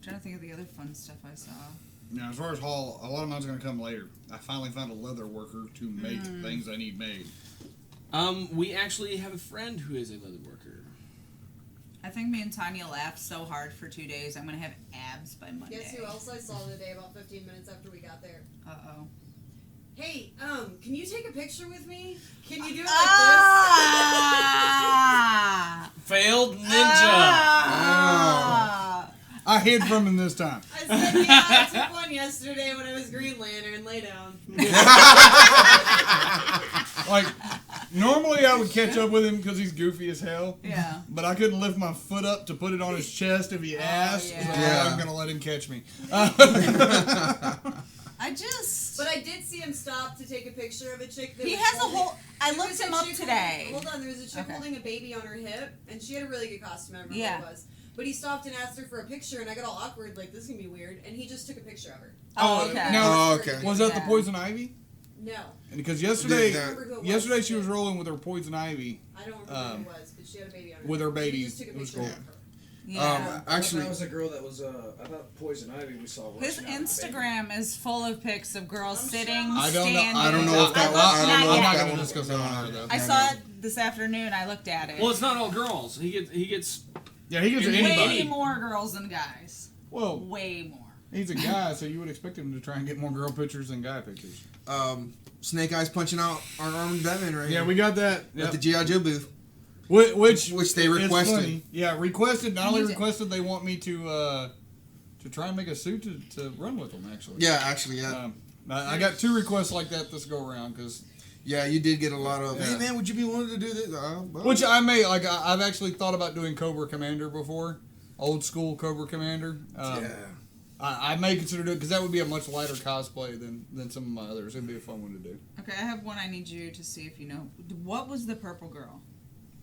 trying to think of the other fun stuff I saw. Now, as far as haul, a lot of mine's going to come later. I finally found a leather worker to make things I need made. We actually have a friend who is a leather worker. I think me and Tanya laughed so hard for 2 days. I'm going to have abs by Monday. Guess who else I saw today about 15 minutes after we got there? Uh-oh. Hey, can you take a picture with me? Can you do it like Ah! Failed ninja. Ah! I hid from him this time. this? I said, yeah, I took one yesterday when it was Green Lantern. Lay down. Like, normally I would catch up with him because he's goofy as hell. Yeah. But I couldn't lift my foot up to put it on his chest if he asked. yeah. So Yeah. I'm going to let him catch me. I just... But I did see him stop to take a picture of a chick that He was has a holding- whole... I there looked was a him up chick today. Hold on, there was a chick Okay. holding a baby on her hip, and she had a really good costume. I remember Yeah. what it was. But he stopped and asked her for a picture, and I got all awkward, like, this is going to be weird. And he just took a picture of her. Oh, Oh, okay. no. Oh, okay. Was that the Yeah. poison ivy? No. And because yesterday, Did I don't remember who it yesterday was, she was but- rolling with her poison ivy. I don't remember who it was, but she had a baby on her With hip. her baby. She just took a It was picture cool. of her. Yeah. Actually, that was a girl that was I thought Poison Ivy we saw. His rushing out with the baby. Instagram is full of pics of girls I'm sitting, sure. I don't know. standing. I don't know if that I was. looked- I don't not know yet. if not that gonna one was discuss going that on. one, though. I saw it this afternoon. I looked at it. Well, it's not all girls. He gets. Yeah, he gets Way anybody. way more girls than guys. Well, Way more. He's a guy, so you would expect him to try and get more girl pictures than guy pictures. Snake Eyes punching out our armed Batman right here. Yeah, we got that. At the G.I. Joe booth. Which they requested. Funny. Yeah, requested. Not only requested, they want me to try and make a suit to run with them, actually. Yeah, actually, yeah. I got 2 requests like that this go around, because... Yeah, you did get a lot of, hey man, would you be willing to do this? Well. Which I may, like, I've actually thought about doing Cobra Commander before. Old school Cobra Commander. Yeah. I may consider doing it, because that would be a much lighter cosplay than some of my others. It'd be a fun one to do. Okay, I have one I need you to see if you know. What was the purple girl?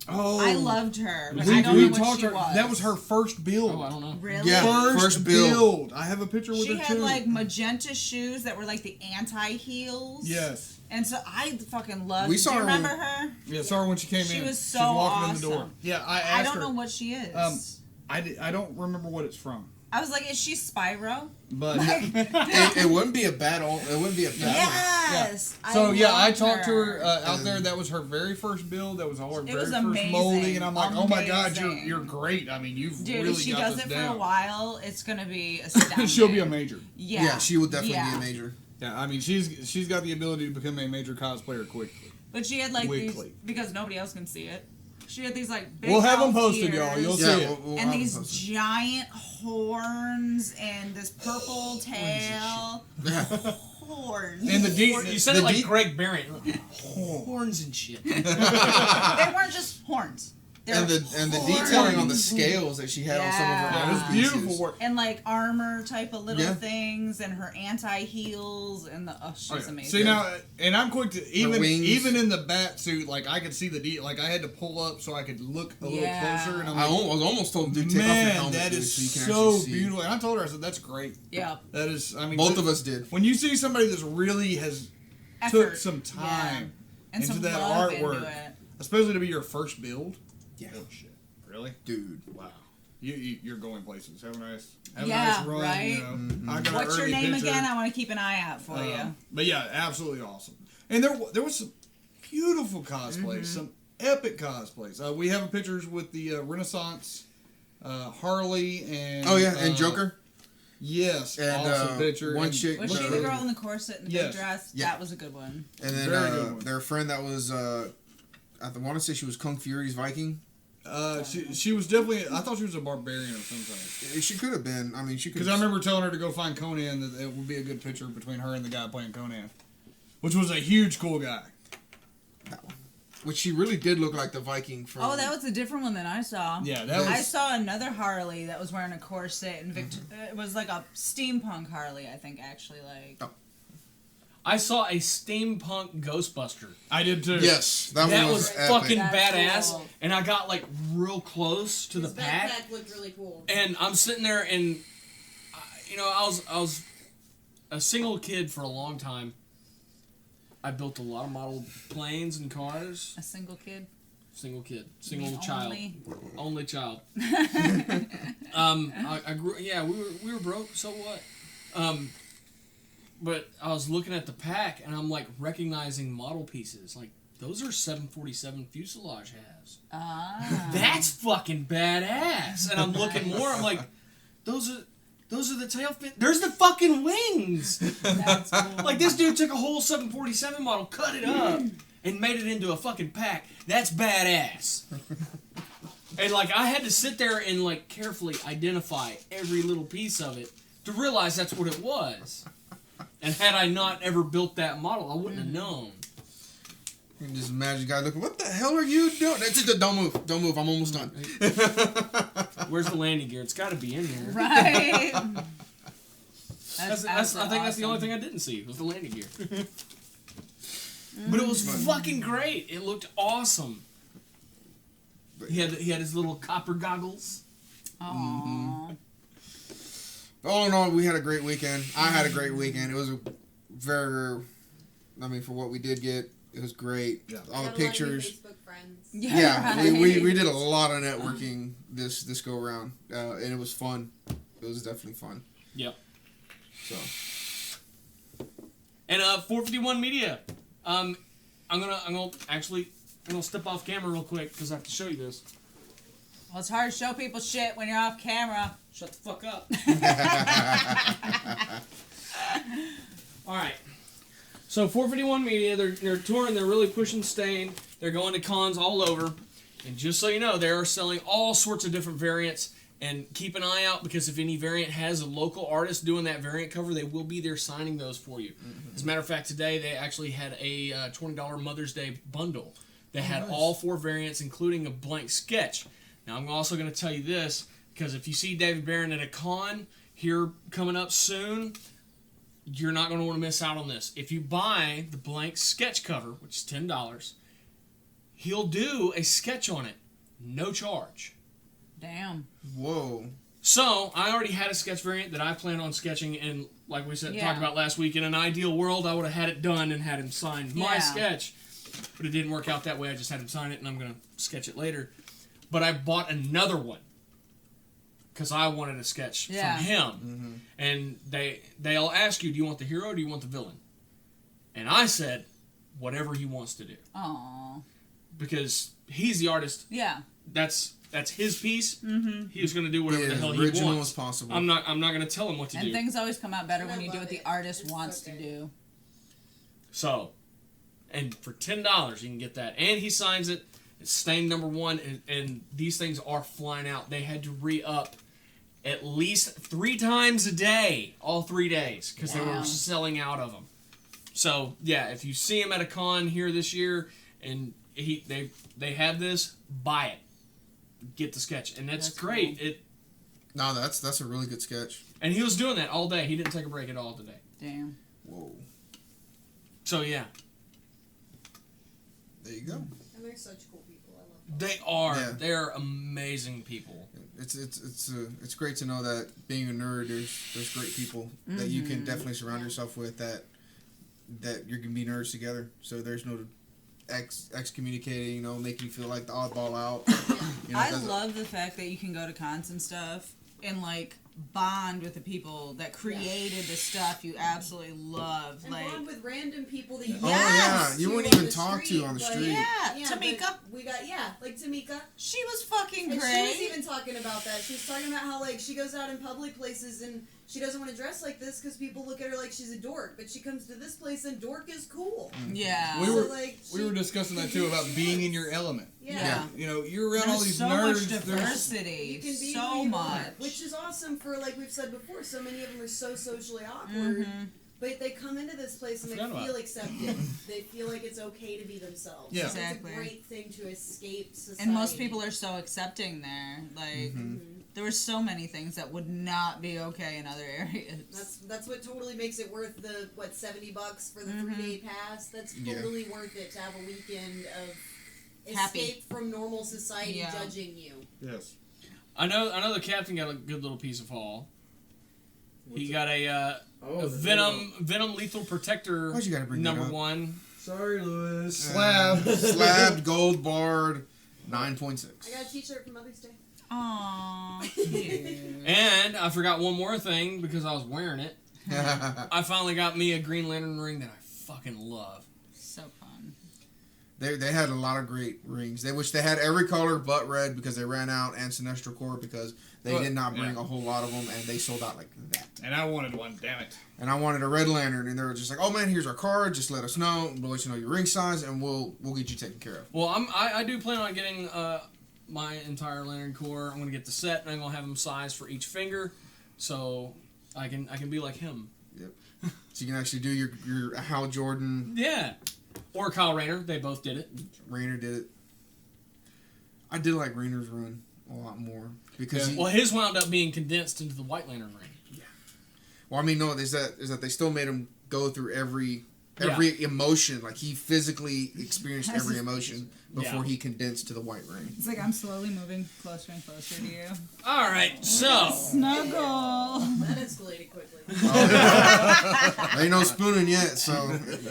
Oh. I loved her, but I don't know what she was. That was her first build. Oh, I don't know. Really? Yeah, first build. I have a picture with her, too. She had, like, magenta shoes that were, like, the anti-heels. Yes. And so I fucking loved. We saw Do you her remember her? Yeah, saw her when she came in. She was so She was walking awesome. in the door. Yeah, I asked I don't her. know what she is. I don't remember what it's from. I was like, is she Spyro? But it wouldn't be a bad one. It wouldn't be a bad Yes. yeah. So I loved talked to her out there. That was her very first build. That was all her very was first amazing. molding, and I'm like, oh my god, Amazing. you're great. I mean, you've Dude, really if she got does this it down. for a while, it's gonna be astounding. She'll be a major. Yeah. Yeah, she will definitely be a major. Yeah, I mean, she's got the ability to become a major cosplayer quickly. But she had like these, Quickly. because nobody else can see it. She had these like big We'll have them elf posted, ears, y'all. You'll see Yeah, it. we'll and have these them posted. giant horns and this purple tail. Horns. And the You said it like Greg Barrett. Horns and shit. They weren't just horns. They And were the horns. detailing on the scales that she had on some of her Yeah. Yeah, it was arms beautiful pieces. work. And like armor type of little Yeah. things, and her anti heels, and the she's amazing. See now, and I'm quick to wings. even in the bat suit, like I could see like I had to pull up so I could look a little closer, and I'm I like, almost told him to take off your man, helmet. that dude, is so you can so actually see. beautiful. And I told her, I said, that's great. Yeah. That is, I mean, Both of us did. when you see somebody that's really has Effort. took some time And into some that love artwork, into it. especially to be your first build. Yeah. Oh shit! Really? Dude. Wow. You're going places. Have a nice Yeah, run. right? You know. Mm-hmm. I got an What's your early name picture. again? I want to keep an eye out for you. But yeah, absolutely awesome. And there was some beautiful cosplays, some epic cosplays. We have pictures with the Renaissance Harley and and Joker. Yes, And, awesome picture. one And- chick- Was she the girl in the corset and the Yes. big dress? Yeah. That was a good one. And then Very good one. their friend that was I want to say she was Kung Fury's Viking. She was definitely. I thought she was a barbarian of some type. She could have been. I mean, she could. Because I remember telling her to go find Conan. That it would be a good picture between her and the guy playing Conan, which was a huge cool guy. That one. Which she really did look like the Viking from. Oh, that was a different one than I saw. Yeah, that was. I saw another Harley that was wearing a corset, and it was like a steampunk Harley, I think, actually. Like. Oh. I saw a steampunk Ghostbuster. I did too. Yes, that That one was epic. fucking That's badass, cool. and I got like real close to His the pack, backpack looked really cool. and I'm sitting there, and I was a single kid for a long time. I built a lot of model planes and cars. A single kid. Single kid, single mean child, only? only child. I grew. Yeah, we were broke. So what? But I was looking at the pack, and I'm like recognizing model pieces. Like those are 747 fuselage halves. Ah. That's fucking badass. And I'm looking more. I'm like, those are the tail fin. There's the fucking wings. That's cool. Like this dude took a whole 747 model, cut it up, and made it into a fucking pack. That's badass. And like I had to sit there and like carefully identify every little piece of it to realize that's what it was. And had I not ever built that model, I wouldn't have known. You can just imagine a guy looking, what the hell are you doing? Don't move, I'm almost done. Where's the landing gear? It's got to be in here. Right. I think that's the only thing I didn't see was the landing gear. But it was fucking great. It looked awesome. He had his little copper goggles. Aww. All in all, we had a great weekend. I had a great weekend. It was a very, for what we did get, it was great. Yeah. All the Got a lot of new pictures. Facebook friends. Yeah, right. we did a lot of networking this go around, and it was fun. It was definitely fun. Yep. So. And 451 Media. I'm gonna step off camera real quick because I have to show you this. Well, it's hard to show people shit when you're off camera. Shut the fuck up. All right. So 451 Media, they're touring. They're really pushing Stain. They're going to cons all over. And just so you know, they are selling all sorts of different variants. And keep an eye out, because if any variant has a local artist doing that variant cover, they will be there signing those for you. As a matter of fact, today they actually had a $20 Mother's Day bundle that had all 4 variants, including a blank sketch. Now, I'm also going to tell you this, because if you see David Barron at a con here coming up soon, you're not going to want to miss out on this. If you buy the blank sketch cover, which is $10, he'll do a sketch on it, no charge. Damn. Whoa. So, I already had a sketch variant that I plan on sketching, and like we said, talked about last week, in an ideal world, I would have had it done and had him sign my sketch. But it didn't work out that way. I just had him sign it, and I'm going to sketch it later. But I bought another one because I wanted a sketch from him. And they'll ask you, do you want the hero or do you want the villain? And I said, whatever he wants to do. Aww. Because he's the artist. Yeah. That's his piece. He was going to do whatever the hell he original wants. as possible. I'm not going to tell him what to do. And things always come out better when you do what the artist wants to do. So, and for $10 you can get that, and he signs it. It's Stain #1, and these things are flying out. They had to re-up at least 3 times a day, all 3 days, because they were selling out of them. So yeah, if you see him at a con here this year, and they have this, buy it. Get the sketch, and that's great. Cool. No, that's a really good sketch. And he was doing that all day. He didn't take a break at all today. Damn. Whoa. So yeah. There you go. And they're such cool people. I love them. They are. Yeah. They're amazing people. It's great to know that being a nerd, there's great people that you can definitely surround yourself with that you're gonna be nerds together. So there's no excommunicating, making you feel like the oddball out. I love the fact that you can go to cons and stuff and like bond with the people that created the stuff you absolutely love. And like bond with random people that you you wouldn't even talk to on the street. Yeah, Tamika. We got like Tamika. She was fucking And great. she was even talking about that. She was talking about how like she goes out in public places and she doesn't want to dress like this because people look at her like she's a dork. But she comes to this place and dork is cool. Yeah. We were discussing that too, about being in your element. Yeah. You're around all these so nerds. much diversity. You can be so who you much. are, which is awesome for, like we've said before, so many of them are so socially awkward. But they come into this place and they feel accepted. They feel like it's okay to be themselves. Yeah. Exactly. It's a great thing to escape society. And most people are so accepting there. Like, there were so many things that would not be okay in other areas. That's what totally makes it worth the $70 for the 3-day pass. That's totally worth it to have a weekend of escape from normal society judging you. Yes. I know the captain got a good little piece of haul. He got a Venom Lethal Protector Why'd you gotta bring that up? #1. Sorry, Lewis. Slabbed, gold barred, 9.6. I got a t-shirt for Mother's Day. Aww, cute. And I forgot one more thing because I was wearing it. I finally got me a Green Lantern ring that I fucking love. So fun. They had a lot of great rings. They wish they had every color but red because they ran out, and Sinestro Corps because they did not bring a whole lot of them, and they sold out like that. And I wanted one, damn it. And I wanted a red lantern, and they were just like, "Oh man, here's our card. Just let us know. We'll let you know your ring size, and we'll get you taken care of." Well, I do plan on getting my entire Lantern Corps. I'm gonna get the set, and I'm gonna have them sized for each finger, so I can be like him. Yep. So you can actually do your Hal Jordan. Yeah. Or Kyle Rayner. They both did it. Rayner did it. I did like Rayner's run a lot more because his wound up being condensed into the White Lantern ring. Yeah. Well, I mean, no, is that they still made him go through every emotion. Like he physically experienced every emotion before he condensed to the white ring. It's like I'm slowly moving closer and closer to you. All right, so snuggle. That escalated quickly. There ain't no spooning yet,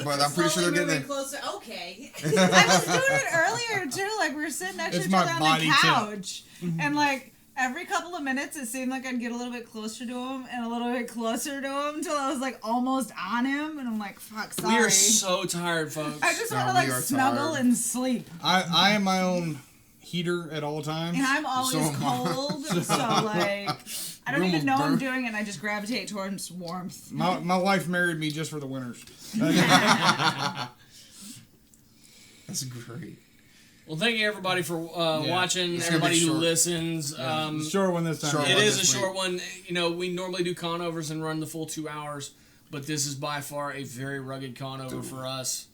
but I'm pretty sure they're getting there. Closer. Okay. I was doing it earlier too. Like we were sitting next to each other on the couch, and like every couple of minutes, it seemed like I'd get a little bit closer to him and a little bit closer to him until I was like almost on him, and I'm like, "Fuck, sorry." We are so tired, folks. I just want to like snuggle and sleep. I am my own heater at all times. And I'm always So am I. cold, so like I don't Room even will know I'm burn. doing it. And I just gravitate towards warmth. My wife married me just for the winters. That's great. Well, thank you everybody for watching. It's gonna be Everybody who short. listens. Short one this time. Short It one is a this short week. one. You know, we normally do conovers and run the full 2 hours, but this is by far a very rugged conover for us.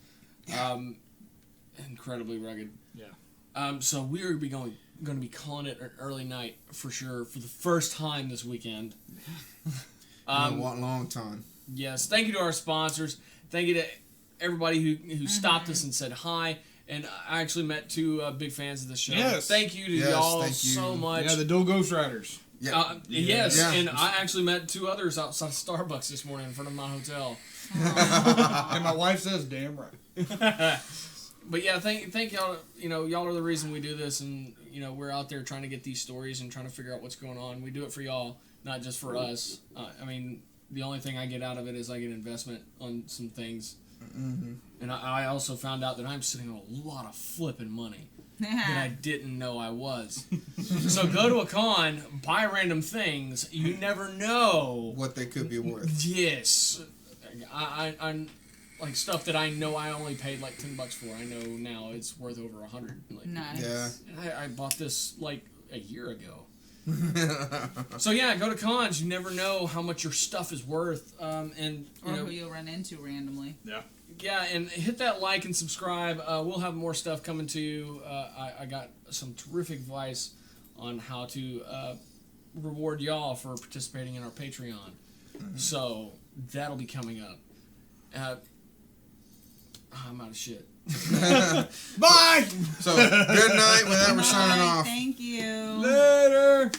Incredibly rugged. Yeah. So we are going to be calling it an early night for sure for the first time this weekend. In a long time. Yes, thank you to our sponsors. Thank you to everybody who stopped us and said hi. And I actually met 2 big fans of the show. Yes. Thank you to Yes, y'all thank you. so much. Yeah, the dual Ghost Riders. Yeah. Yes, Yeah. and I actually met 2 others outside Starbucks this morning in front of my hotel. And my wife says, damn right. But yeah, thank y'all. You know, y'all are the reason we do this, and you know we're out there trying to get these stories and trying to figure out what's going on. We do it for y'all, not just for us. I mean, the only thing I get out of it is I get investment on some things, and I also found out that I'm sitting on a lot of flipping money that I didn't know I was. So go to a con, buy random things. You never know What they could be worth. Yes, I'm like stuff that I know I only paid like $10 for. I know now it's worth over $100. Like, Nice. Yeah. and I bought this like a year ago. So yeah, go to cons. You never know how much your stuff is worth, and you Or know, who you'll run into randomly. yeah, and hit that like and subscribe. We'll have more stuff coming to you. I got some terrific advice on how to reward y'all for participating in our Patreon. So that'll be coming up. I'm out of shit. Bye! So, good night. With that, we're signing Bye. off. Thank you. Later!